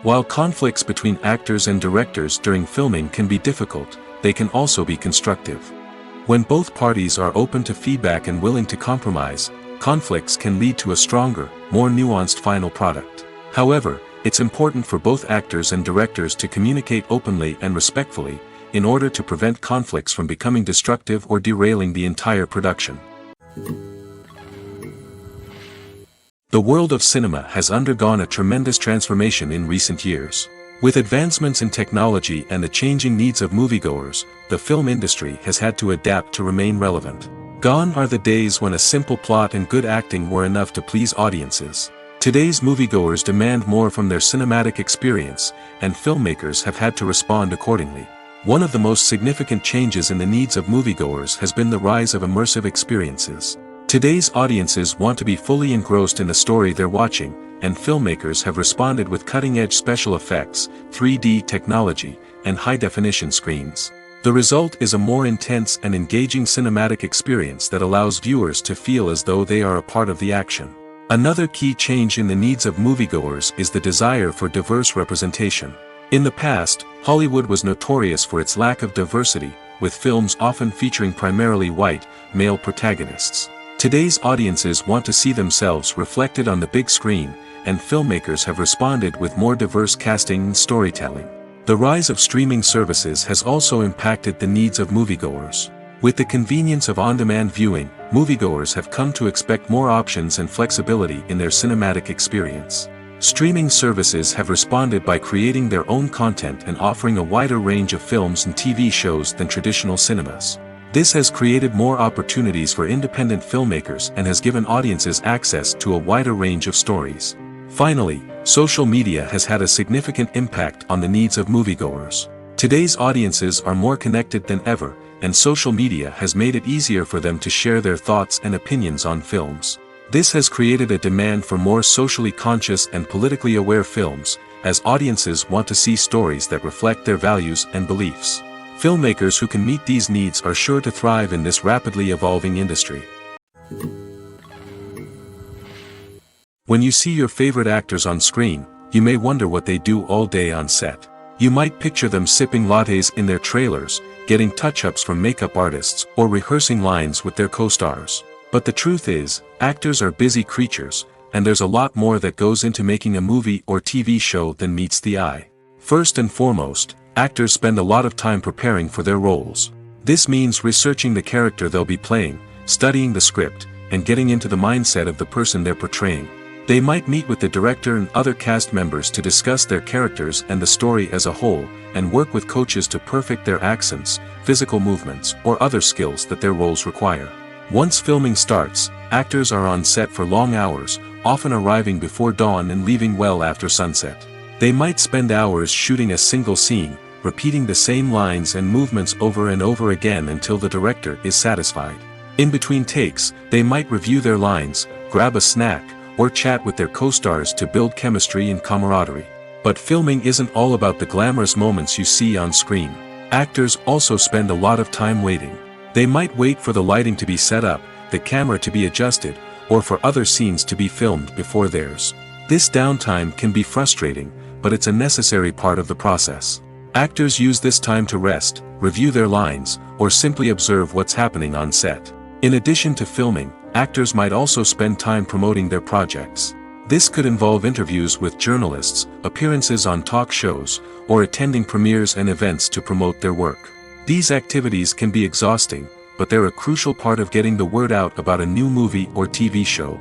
While conflicts between actors and directors during filming can be difficult, they can also be constructive. When both parties are open to feedback and willing to compromise, conflicts can lead to a stronger, more nuanced final product. However, it's important for both actors and directors to communicate openly and respectfully, in order to prevent conflicts from becoming destructive or derailing the entire production. The world of cinema has undergone a tremendous transformation in recent years. With advancements in technology and the changing needs of moviegoers, the film industry has had to adapt to remain relevant. Gone are the days when a simple plot and good acting were enough to please audiences. Today's moviegoers demand more from their cinematic experience, and filmmakers have had to respond accordingly. One of the most significant changes in the needs of moviegoers has been the rise of immersive experiences. Today's audiences want to be fully engrossed in the story they're watching, and filmmakers have responded with cutting-edge special effects, 3D technology, and high-definition screens. The result is a more intense and engaging cinematic experience that allows viewers to feel as though they are a part of the action. Another key change in the needs of moviegoers is the desire for diverse representation. In the past, Hollywood was notorious for its lack of diversity, with films often featuring primarily white, male protagonists. Today's audiences want to see themselves reflected on the big screen, and filmmakers have responded with more diverse casting and storytelling. The rise of streaming services has also impacted the needs of moviegoers. With the convenience of on-demand viewing, moviegoers have come to expect more options and flexibility in their cinematic experience. Streaming services have responded by creating their own content and offering a wider range of films and TV shows than traditional cinemas. This has created more opportunities for independent filmmakers and has given audiences access to a wider range of stories. Finally, social media has had a significant impact on the needs of moviegoers. Today's audiences are more connected than ever, and social media has made it easier for them to share their thoughts and opinions on films. This has created a demand for more socially conscious and politically aware films, as audiences want to see stories that reflect their values and beliefs. Filmmakers who can meet these needs are sure to thrive in this rapidly evolving industry. When you see your favorite actors on screen, you may wonder what they do all day on set. You might picture them sipping lattes in their trailers, getting touch-ups from makeup artists, or rehearsing lines with their co-stars. But the truth is, actors are busy creatures, and there's a lot more that goes into making a movie or TV show than meets the eye. First and foremost, actors spend a lot of time preparing for their roles. This means researching the character they'll be playing, studying the script, and getting into the mindset of the person they're portraying. They might meet with the director and other cast members to discuss their characters and the story as a whole, and work with coaches to perfect their accents, physical movements, or other skills that their roles require. Once filming starts, actors are on set for long hours, often arriving before dawn and leaving well after sunset. They might spend hours shooting a single scene, repeating the same lines and movements over and over again until the director is satisfied. In between takes, they might review their lines, grab a snack, or chat with their co-stars to build chemistry and camaraderie. But filming isn't all about the glamorous moments you see on screen. Actors also spend a lot of time waiting. They might wait for the lighting to be set up, the camera to be adjusted, or for other scenes to be filmed before theirs. This downtime can be frustrating, but it's a necessary part of the process. Actors use this time to rest, review their lines, or simply observe what's happening on set. In addition to filming, actors might also spend time promoting their projects. This could involve interviews with journalists, appearances on talk shows, or attending premieres and events to promote their work. These activities can be exhausting, but they're a crucial part of getting the word out about a new movie or TV show.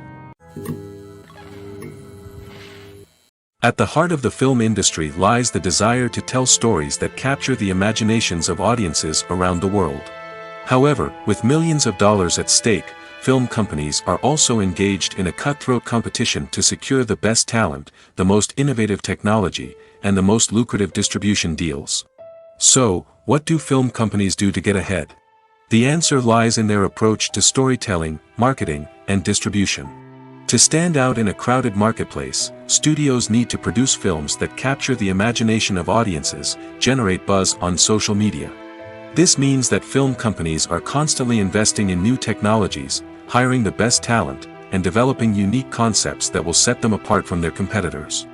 At the heart of the film industry lies the desire to tell stories that capture the imaginations of audiences around the world. However, with millions of dollars at stake, film companies are also engaged in a cutthroat competition to secure the best talent, the most innovative technology, and the most lucrative distribution deals. So, what do film companies do to get ahead? The answer lies in their approach to storytelling, marketing, and distribution. To stand out in a crowded marketplace, studios need to produce films that capture the imagination of audiences, generate buzz on social media. This means that film companies are constantly investing in new technologies, hiring the best talent, and developing unique concepts that will set them apart from their competitors.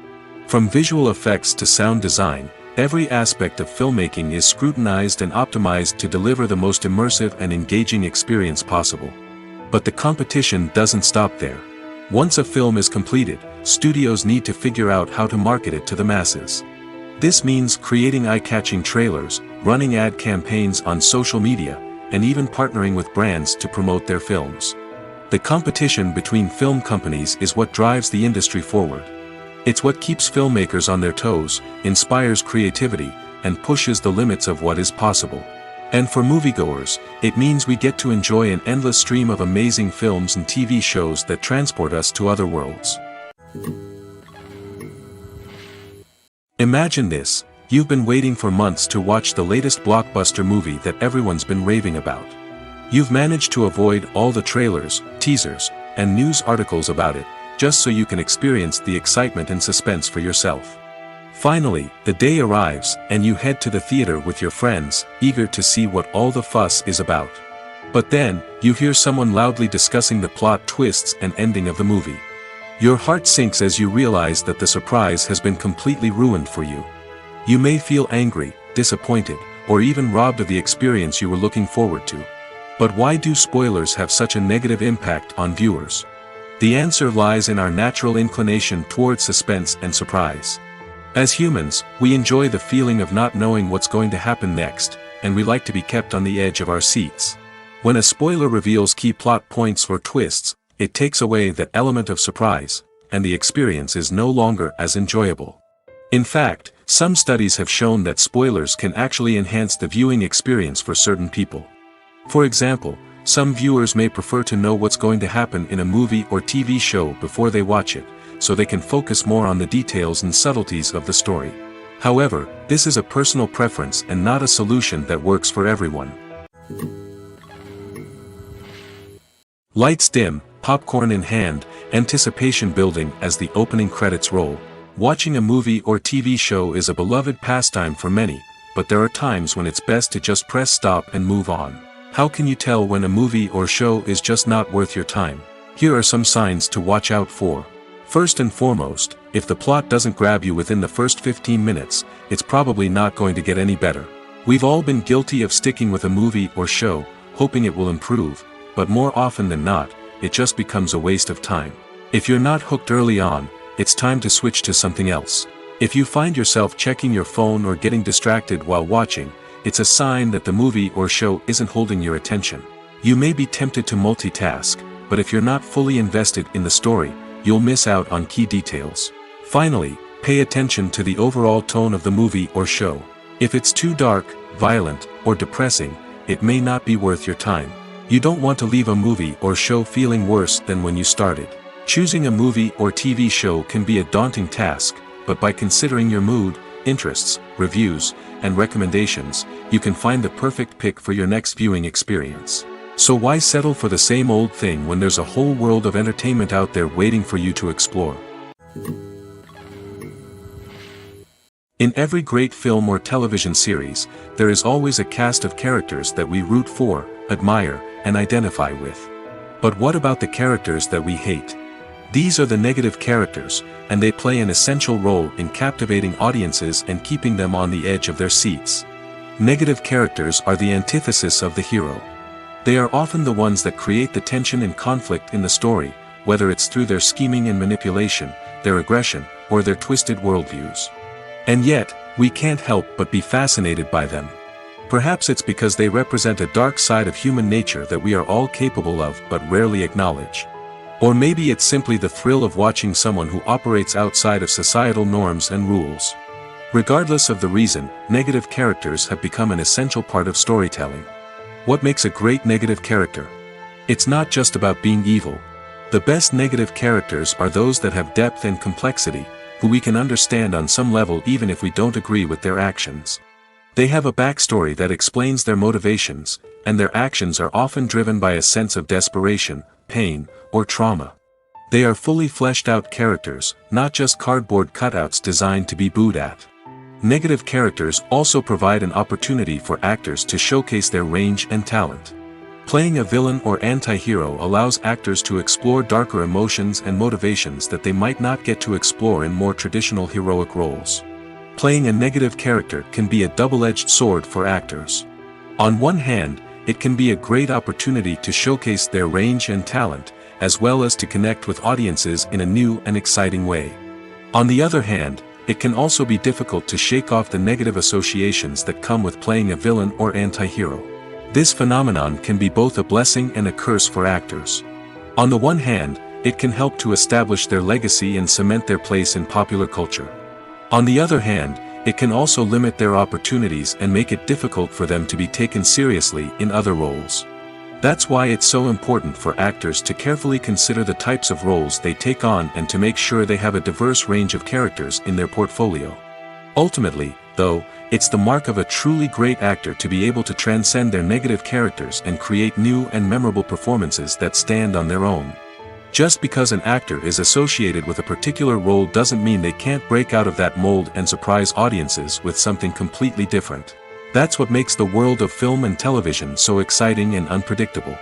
From visual effects to sound design, every aspect of filmmaking is scrutinized and optimized to deliver the most immersive and engaging experience possible. But the competition doesn't stop there. Once a film is completed, studios need to figure out how to market it to the masses. This means creating eye-catching trailers, running ad campaigns on social media, and even partnering with brands to promote their films. The competition between film companies is what drives the industry forward. It's what keeps filmmakers on their toes, inspires creativity, and pushes the limits of what is possible. And for moviegoers, it means we get to enjoy an endless stream of amazing films and TV shows that transport us to other worlds. Imagine this: you've been waiting for months to watch the latest blockbuster movie that everyone's been raving about. You've managed to avoid all the trailers, teasers, and news articles about it, just so you can experience the excitement and suspense for yourself. Finally, the day arrives, and you head to the theater with your friends, eager to see what all the fuss is about. But then, you hear someone loudly discussing the plot twists and ending of the movie. Your heart sinks as you realize that the surprise has been completely ruined for you. You may feel angry, disappointed, or even robbed of the experience you were looking forward to. But why do spoilers have such a negative impact on viewers? The answer lies in our natural inclination toward suspense and surprise. As humans, we enjoy the feeling of not knowing what's going to happen next, and we like to be kept on the edge of our seats. When a spoiler reveals key plot points or twists, it takes away that element of surprise, and the experience is no longer as enjoyable. In fact, some studies have shown that spoilers can actually enhance the viewing experience for certain people. For example, some viewers may prefer to know what's going to happen in a movie or TV show before they watch it, so they can focus more on the details and subtleties of the story. However, this is a personal preference and not a solution that works for everyone. Lights dim, popcorn in hand, anticipation building as the opening credits roll. Watching a movie or TV show is a beloved pastime for many, but there are times when it's best to just press stop and move on. How can you tell when a movie or show is just not worth your time? Here are some signs to watch out for. First and foremost, if the plot doesn't grab you within the first 15 minutes, it's probably not going to get any better. We've all been guilty of sticking with a movie or show, hoping it will improve, but more often than not, it just becomes a waste of time. If you're not hooked early on, it's time to switch to something else. If you find yourself checking your phone or getting distracted while watching, it's a sign that the movie or show isn't holding your attention. You may be tempted to multitask, but if you're not fully invested in the story, you'll miss out on key details. Finally, pay attention to the overall tone of the movie or show. If it's too dark, violent, or depressing, it may not be worth your time. You don't want to leave a movie or show feeling worse than when you started. Choosing a movie or TV show can be a daunting task, but by considering your mood, interests, reviews, and recommendations, you can find the perfect pick for your next viewing experience. So why settle for the same old thing when there's a whole world of entertainment out there waiting for you to explore? In every great film or television series, there is always a cast of characters that we root for, admire, and identify with. But what about the characters that we hate? These are the negative characters, and they play an essential role in captivating audiences and keeping them on the edge of their seats. Negative characters are the antithesis of the hero. They are often the ones that create the tension and conflict in the story, whether it's through their scheming and manipulation, their aggression, or their twisted worldviews. And yet, we can't help but be fascinated by them. Perhaps it's because they represent a dark side of human nature that we are all capable of but rarely acknowledge. Or maybe it's simply the thrill of watching someone who operates outside of societal norms and rules. Regardless of the reason, negative characters have become an essential part of storytelling. What makes a great negative character? It's not just about being evil. The best negative characters are those that have depth and complexity, who we can understand on some level even if we don't agree with their actions. They have a backstory that explains their motivations, and their actions are often driven by a sense of desperation, pain, or trauma. They are fully fleshed out characters, not just cardboard cutouts designed to be booed at. Negative characters also provide an opportunity for actors to showcase their range and talent. Playing a villain or anti-hero allows actors to explore darker emotions and motivations that they might not get to explore in more traditional heroic roles. Playing a negative character can be a double-edged sword for actors. On one hand, it can be a great opportunity to showcase their range and talent, as well as to connect with audiences in a new and exciting way. On the other hand, it can also be difficult to shake off the negative associations that come with playing a villain or anti-hero. This phenomenon can be both a blessing and a curse for actors. On the one hand, it can help to establish their legacy and cement their place in popular culture. On the other hand, it can also limit their opportunities and make it difficult for them to be taken seriously in other roles. That's why it's so important for actors to carefully consider the types of roles they take on and to make sure they have a diverse range of characters in their portfolio. Ultimately, though, it's the mark of a truly great actor to be able to transcend their negative characters and create new and memorable performances that stand on their own. Just because an actor is associated with a particular role doesn't mean they can't break out of that mold and surprise audiences with something completely different. That's what makes the world of film and television so exciting and unpredictable.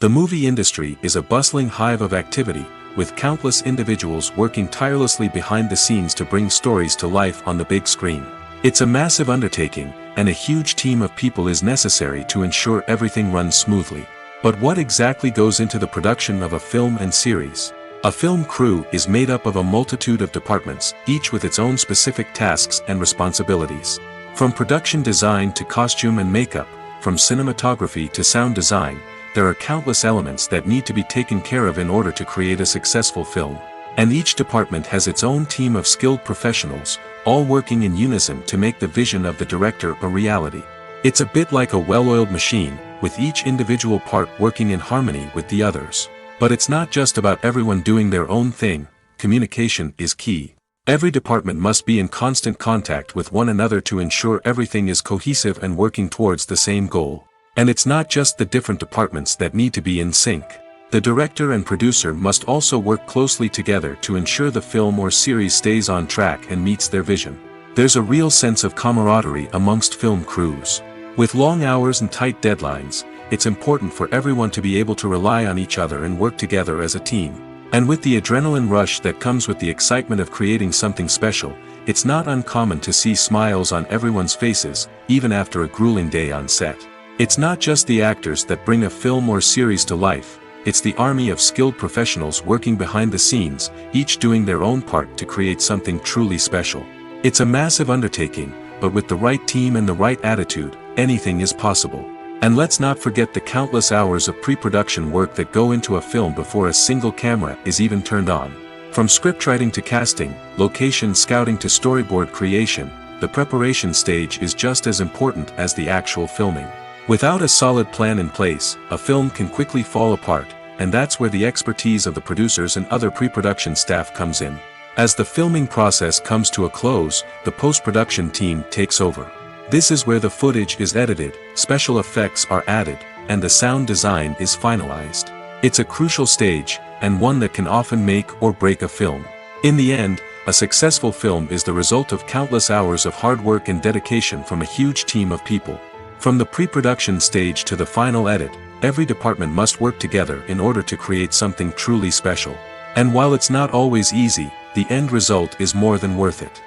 The movie industry is a bustling hive of activity, with countless individuals working tirelessly behind the scenes to bring stories to life on the big screen. It's a massive undertaking, and a huge team of people is necessary to ensure everything runs smoothly. But what exactly goes into the production of a film and series? A film crew is made up of a multitude of departments, each with its own specific tasks and responsibilities. From production design to costume and makeup, from cinematography to sound design, there are countless elements that need to be taken care of in order to create a successful film. And each department has its own team of skilled professionals, all working in unison to make the vision of the director a reality. It's a bit like a well-oiled machine, with each individual part working in harmony with the others. But it's not just about everyone doing their own thing. Communication is key. Every department must be in constant contact with one another to ensure everything is cohesive and working towards the same goal. And it's not just the different departments that need to be in sync. The director and producer must also work closely together to ensure the film or series stays on track and meets their vision. There's a real sense of camaraderie amongst film crews. With long hours and tight deadlines, it's important for everyone to be able to rely on each other and work together as a team. And with the adrenaline rush that comes with the excitement of creating something special, it's not uncommon to see smiles on everyone's faces, even after a grueling day on set. It's not just the actors that bring a film or series to life, it's the army of skilled professionals working behind the scenes, each doing their own part to create something truly special. It's a massive undertaking, but with the right team and the right attitude, anything is possible. And let's not forget the countless hours of pre-production work that go into a film before a single camera is even turned on. From scriptwriting to casting, location scouting to storyboard creation, the preparation stage is just as important as the actual filming. Without a solid plan in place, a film can quickly fall apart, and that's where the expertise of the producers and other pre-production staff comes in. As the filming process comes to a close, the post-production team takes over. This is where the footage is edited, special effects are added, and the sound design is finalized. It's a crucial stage, and one that can often make or break a film. In the end, a successful film is the result of countless hours of hard work and dedication from a huge team of people. From the pre-production stage to the final edit, every department must work together in order to create something truly special. And while it's not always easy, the end result is more than worth it.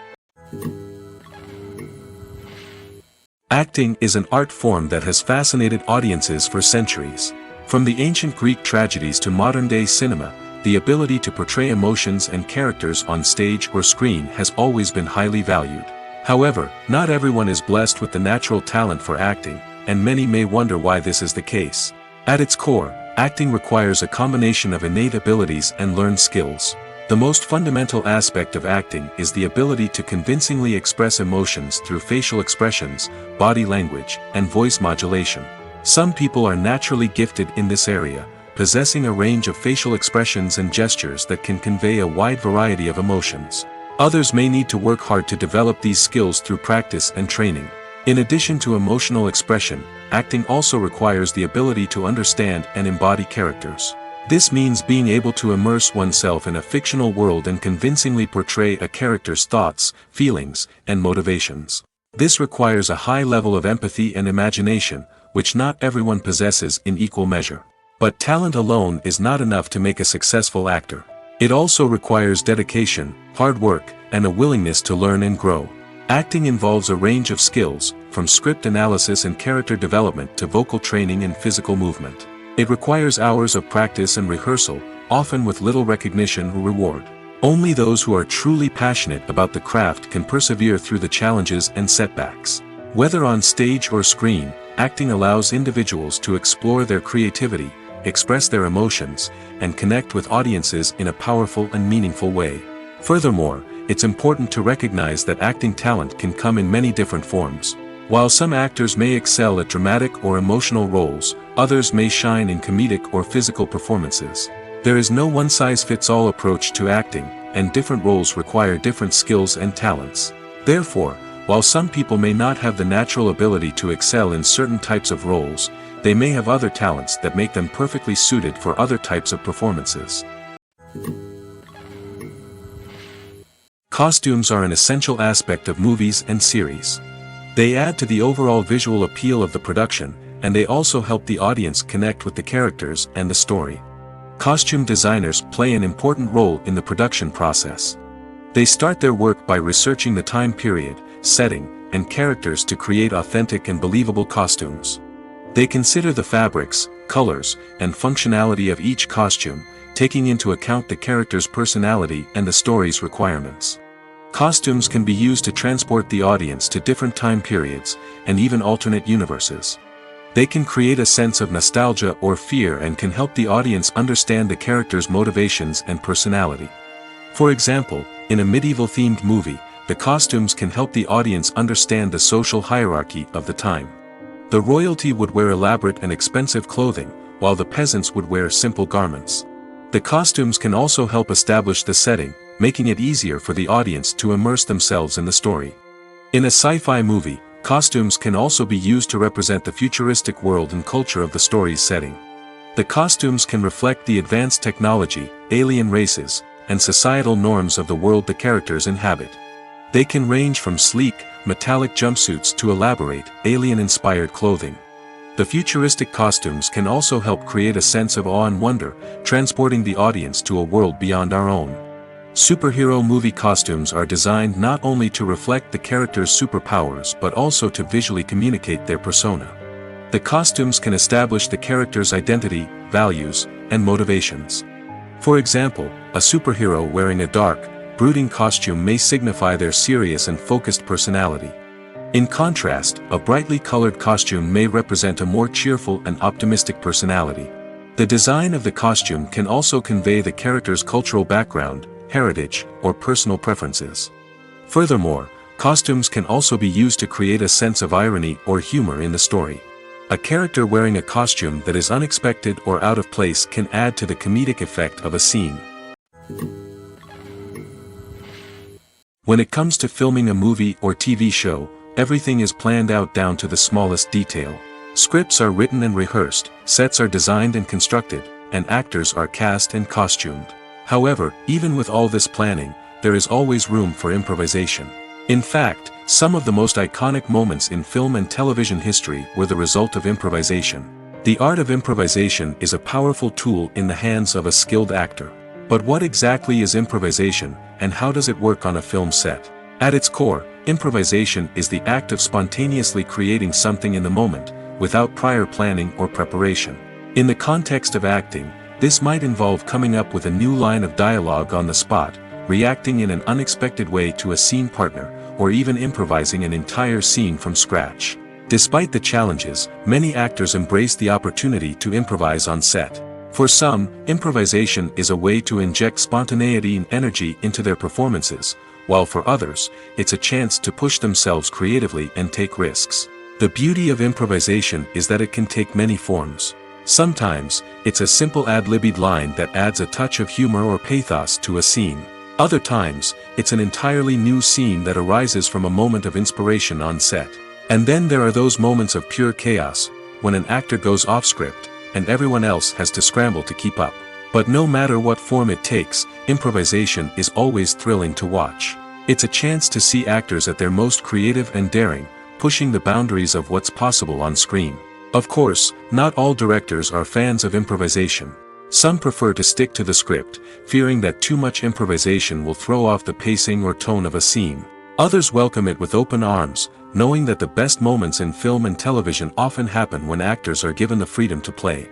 Acting is an art form that has fascinated audiences for centuries. From the ancient Greek tragedies to modern-day cinema, the ability to portray emotions and characters on stage or screen has always been highly valued. However, not everyone is blessed with the natural talent for acting, and many may wonder why this is the case. At its core, acting requires a combination of innate abilities and learned skills. The most fundamental aspect of acting is the ability to convincingly express emotions through facial expressions, body language, and voice modulation. Some people are naturally gifted in this area, possessing a range of facial expressions and gestures that can convey a wide variety of emotions. Others may need to work hard to develop these skills through practice and training. In addition to emotional expression, acting also requires the ability to understand and embody characters. This means being able to immerse oneself in a fictional world and convincingly portray a character's thoughts, feelings, and motivations. This requires a high level of empathy and imagination, which not everyone possesses in equal measure. But talent alone is not enough to make a successful actor. It also requires dedication, hard work, and a willingness to learn and grow. Acting involves a range of skills, from script analysis and character development to vocal training and physical movement. It requires hours of practice and rehearsal, often with little recognition or reward. Only those who are truly passionate about the craft can persevere through the challenges and setbacks. Whether on stage or screen, acting allows individuals to explore their creativity, express their emotions, and connect with audiences in a powerful and meaningful way. Furthermore, it's important to recognize that acting talent can come in many different forms. While some actors may excel at dramatic or emotional roles, others may shine in comedic or physical performances. There is no one-size-fits-all approach to acting, and different roles require different skills and talents. Therefore, while some people may not have the natural ability to excel in certain types of roles, they may have other talents that make them perfectly suited for other types of performances. Costumes are an essential aspect of movies and series. They add to the overall visual appeal of the production, and they also help the audience connect with the characters and the story. Costume designers play an important role in the production process. They start their work by researching the time period, setting, and characters to create authentic and believable costumes. They consider the fabrics, colors, and functionality of each costume, taking into account the character's personality and the story's requirements. Costumes can be used to transport the audience to different time periods, and even alternate universes. They can create a sense of nostalgia or fear and can help the audience understand the character's motivations and personality. For example, in a medieval-themed movie, the costumes can help the audience understand the social hierarchy of the time. The royalty would wear elaborate and expensive clothing, while the peasants would wear simple garments. The costumes can also help establish the setting, making it easier for the audience to immerse themselves in the story. In a sci-fi movie, costumes can also be used to represent the futuristic world and culture of the story's setting. The costumes can reflect the advanced technology, alien races, and societal norms of the world the characters inhabit. They can range from sleek, metallic jumpsuits to elaborate, alien-inspired clothing. The futuristic costumes can also help create a sense of awe and wonder, transporting the audience to a world beyond our own. Superhero movie costumes are designed not only to reflect the character's superpowers but also to visually communicate their persona. The costumes can establish the character's identity, values, and motivations. For example, a superhero wearing a dark, brooding costume may signify their serious and focused personality. In contrast, a brightly colored costume may represent a more cheerful and optimistic personality. The design of the costume can also convey the character's cultural background, heritage, or personal preferences. Furthermore, costumes can also be used to create a sense of irony or humor in the story. A character wearing a costume that is unexpected or out of place can add to the comedic effect of a scene. When it comes to filming a movie or TV show, everything is planned out down to the smallest detail. Scripts are written and rehearsed, sets are designed and constructed, and actors are cast and costumed. However, even with all this planning, there is always room for improvisation. In fact, some of the most iconic moments in film and television history were the result of improvisation. The art of improvisation is a powerful tool in the hands of a skilled actor. But what exactly is improvisation, and how does it work on a film set? At its core, improvisation is the act of spontaneously creating something in the moment, without prior planning or preparation. In the context of acting, this might involve coming up with a new line of dialogue on the spot, reacting in an unexpected way to a scene partner, or even improvising an entire scene from scratch. Despite the challenges, many actors embrace the opportunity to improvise on set. For some, improvisation is a way to inject spontaneity and energy into their performances, while for others, it's a chance to push themselves creatively and take risks. The beauty of improvisation is that it can take many forms. Sometimes, it's a simple ad-libbed line that adds a touch of humor or pathos to a scene. Other times, it's an entirely new scene that arises from a moment of inspiration on set. And then there are those moments of pure chaos, when an actor goes off script, and everyone else has to scramble to keep up. But no matter what form it takes, improvisation is always thrilling to watch. It's a chance to see actors at their most creative and daring, pushing the boundaries of what's possible on screen. Of course, not all directors are fans of improvisation. Some prefer to stick to the script, fearing that too much improvisation will throw off the pacing or tone of a scene. Others welcome it with open arms, knowing that the best moments in film and television often happen when actors are given the freedom to play.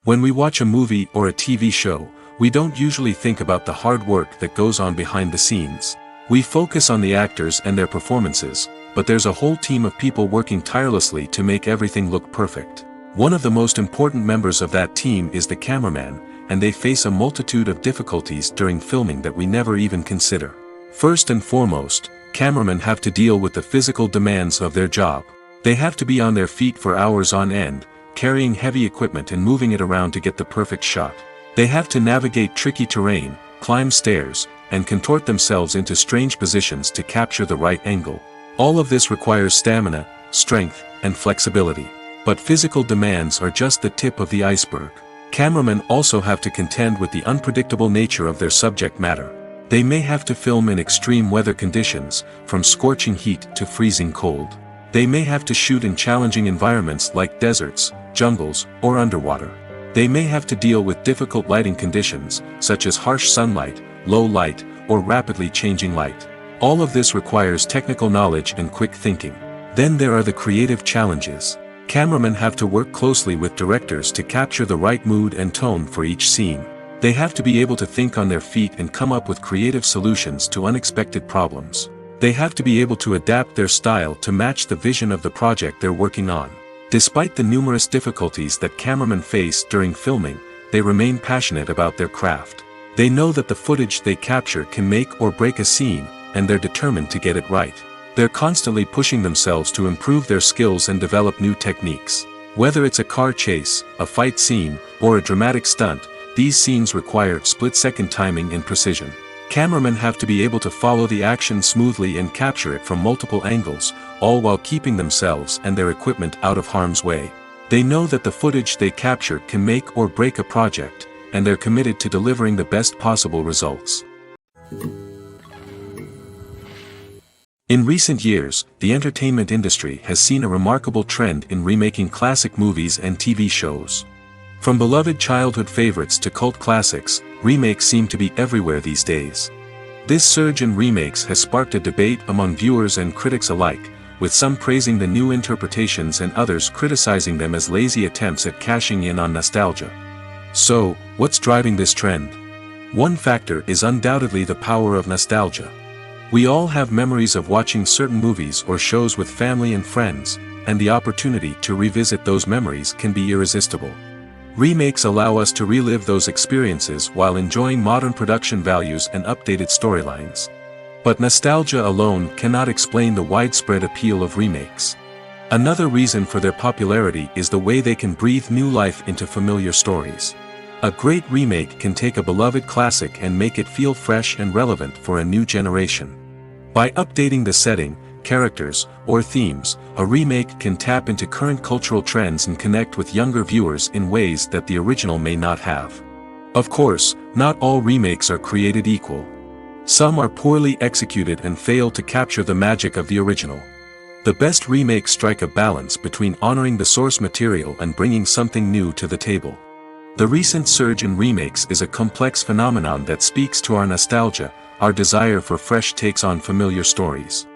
When we watch a movie or a TV show, we don't usually think about the hard work that goes on behind the scenes. We focus on the actors and their performances, but there's a whole team of people working tirelessly to make everything look perfect. One of the most important members of that team is the cameraman, and they face a multitude of difficulties during filming that we never even consider. First and foremost, cameramen have to deal with the physical demands of their job. They have to be on their feet for hours on end, carrying heavy equipment and moving it around to get the perfect shot. They have to navigate tricky terrain, climb stairs, and contort themselves into strange positions to capture the right angle. All of this requires stamina, strength, and flexibility. But physical demands are just the tip of the iceberg. Cameramen also have to contend with the unpredictable nature of their subject matter. They may have to film in extreme weather conditions, from scorching heat to freezing cold. They may have to shoot in challenging environments like deserts, jungles, or underwater. They may have to deal with difficult lighting conditions, such as harsh sunlight, low light, or rapidly changing light. All of this requires technical knowledge and quick thinking. Then there are the creative challenges. Cameramen have to work closely with directors to capture the right mood and tone for each scene. They have to be able to think on their feet and come up with creative solutions to unexpected problems. They have to be able to adapt their style to match the vision of the project they're working on. Despite the numerous difficulties that cameramen face during filming, they remain passionate about their craft. They know that the footage they capture can make or break a scene, and they're determined to get it right. They're constantly pushing themselves to improve their skills and develop new techniques. Whether it's a car chase, a fight scene, or a dramatic stunt, these scenes require split-second timing and precision. Cameramen have to be able to follow the action smoothly and capture it from multiple angles, all while keeping themselves and their equipment out of harm's way. They know that the footage they capture can make or break a project, and they're committed to delivering the best possible results. In recent years, the entertainment industry has seen a remarkable trend in remaking classic movies and TV shows. From beloved childhood favorites to cult classics, remakes seem to be everywhere these days. This surge in remakes has sparked a debate among viewers and critics alike, with some praising the new interpretations and others criticizing them as lazy attempts at cashing in on nostalgia. So, what's driving this trend? One factor is undoubtedly the power of nostalgia. We all have memories of watching certain movies or shows with family and friends, and the opportunity to revisit those memories can be irresistible. Remakes allow us to relive those experiences while enjoying modern production values and updated storylines. But nostalgia alone cannot explain the widespread appeal of remakes. Another reason for their popularity is the way they can breathe new life into familiar stories. A great remake can take a beloved classic and make it feel fresh and relevant for a new generation. By updating the setting, characters, or themes, a remake can tap into current cultural trends and connect with younger viewers in ways that the original may not have. Of course, not all remakes are created equal. Some are poorly executed and fail to capture the magic of the original. The best remakes strike a balance between honoring the source material and bringing something new to the table. The recent surge in remakes is a complex phenomenon that speaks to our nostalgia, our desire for fresh takes on familiar stories.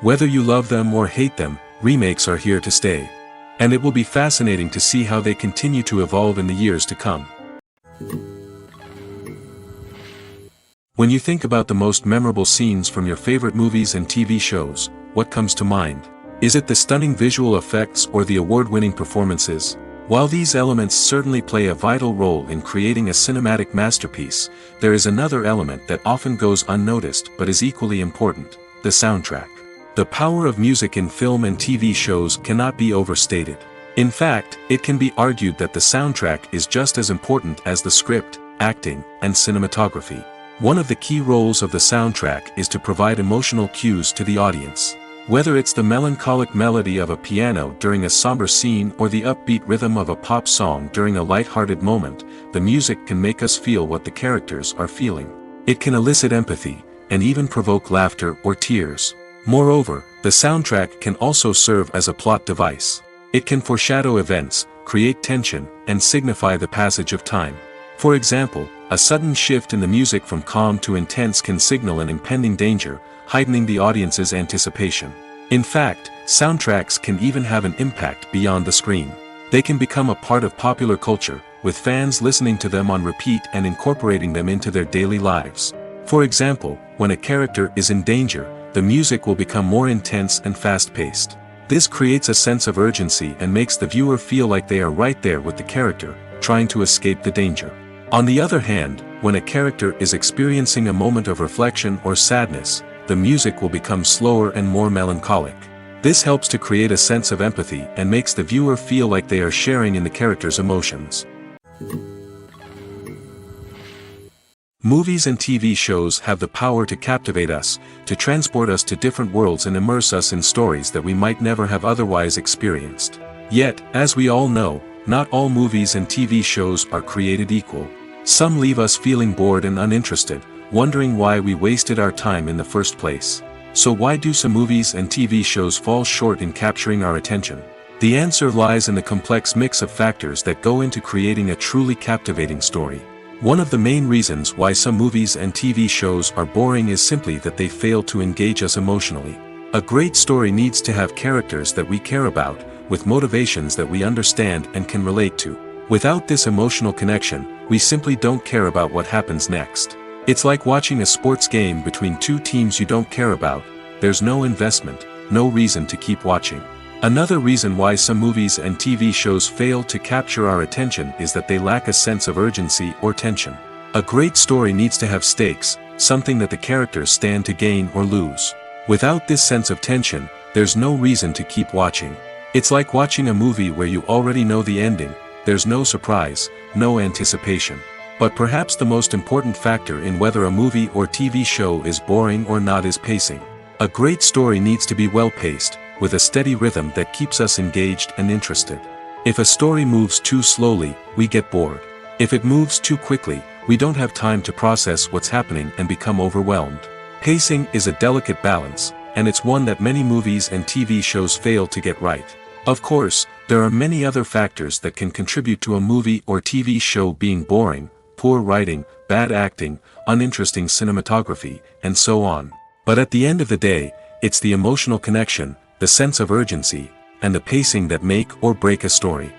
Whether you love them or hate them, remakes are here to stay. And it will be fascinating to see how they continue to evolve in the years to come. When you think about the most memorable scenes from your favorite movies and TV shows, what comes to mind? Is it the stunning visual effects or the award-winning performances? While these elements certainly play a vital role in creating a cinematic masterpiece, there is another element that often goes unnoticed but is equally important: the soundtrack. The power of music in film and TV shows cannot be overstated. In fact, it can be argued that the soundtrack is just as important as the script, acting, and cinematography. One of the key roles of the soundtrack is to provide emotional cues to the audience. Whether it's the melancholic melody of a piano during a somber scene or the upbeat rhythm of a pop song during a light-hearted moment, the music can make us feel what the characters are feeling. It can elicit empathy, and even provoke laughter or tears. Moreover, the soundtrack can also serve as a plot device. It can foreshadow events, create tension, and signify the passage of time. For example, a sudden shift in the music from calm to intense can signal an impending danger, heightening the audience's anticipation. In fact, soundtracks can even have an impact beyond the screen. They can become a part of popular culture, with fans listening to them on repeat and incorporating them into their daily lives. For example, when a character is in danger, the music will become more intense and fast-paced. This creates a sense of urgency and makes the viewer feel like they are right there with the character, trying to escape the danger. On the other hand, when a character is experiencing a moment of reflection or sadness, the music will become slower and more melancholic. This helps to create a sense of empathy and makes the viewer feel like they are sharing in the character's emotions. Movies and TV shows have the power to captivate us, to transport us to different worlds and immerse us in stories that we might never have otherwise experienced. Yet, as we all know, not all movies and TV shows are created equal. Some leave us feeling bored and uninterested, wondering why we wasted our time in the first place. So why do some movies and TV shows fall short in capturing our attention? The answer lies in the complex mix of factors that go into creating a truly captivating story. One of the main reasons why some movies and TV shows are boring is simply that they fail to engage us emotionally. A great story needs to have characters that we care about, with motivations that we understand and can relate to. Without this emotional connection, we simply don't care about what happens next. It's like watching a sports game between two teams you don't care about. There's no investment, no reason to keep watching. Another reason why some movies and TV shows fail to capture our attention is that they lack a sense of urgency or tension. A great story needs to have stakes, something that the characters stand to gain or lose. Without this sense of tension, there's no reason to keep watching. It's like watching a movie where you already know the ending. There's no surprise, no anticipation. But perhaps the most important factor in whether a movie or TV show is boring or not is pacing. A great story needs to be well-paced, with a steady rhythm that keeps us engaged and interested. If a story moves too slowly, we get bored. If it moves too quickly, we don't have time to process what's happening and become overwhelmed. Pacing is a delicate balance, and it's one that many movies and TV shows fail to get right. Of course, there are many other factors that can contribute to a movie or TV show being boring: poor writing, bad acting, uninteresting cinematography, and so on. But at the end of the day, it's the emotional connection, the sense of urgency, and the pacing that make or break a story.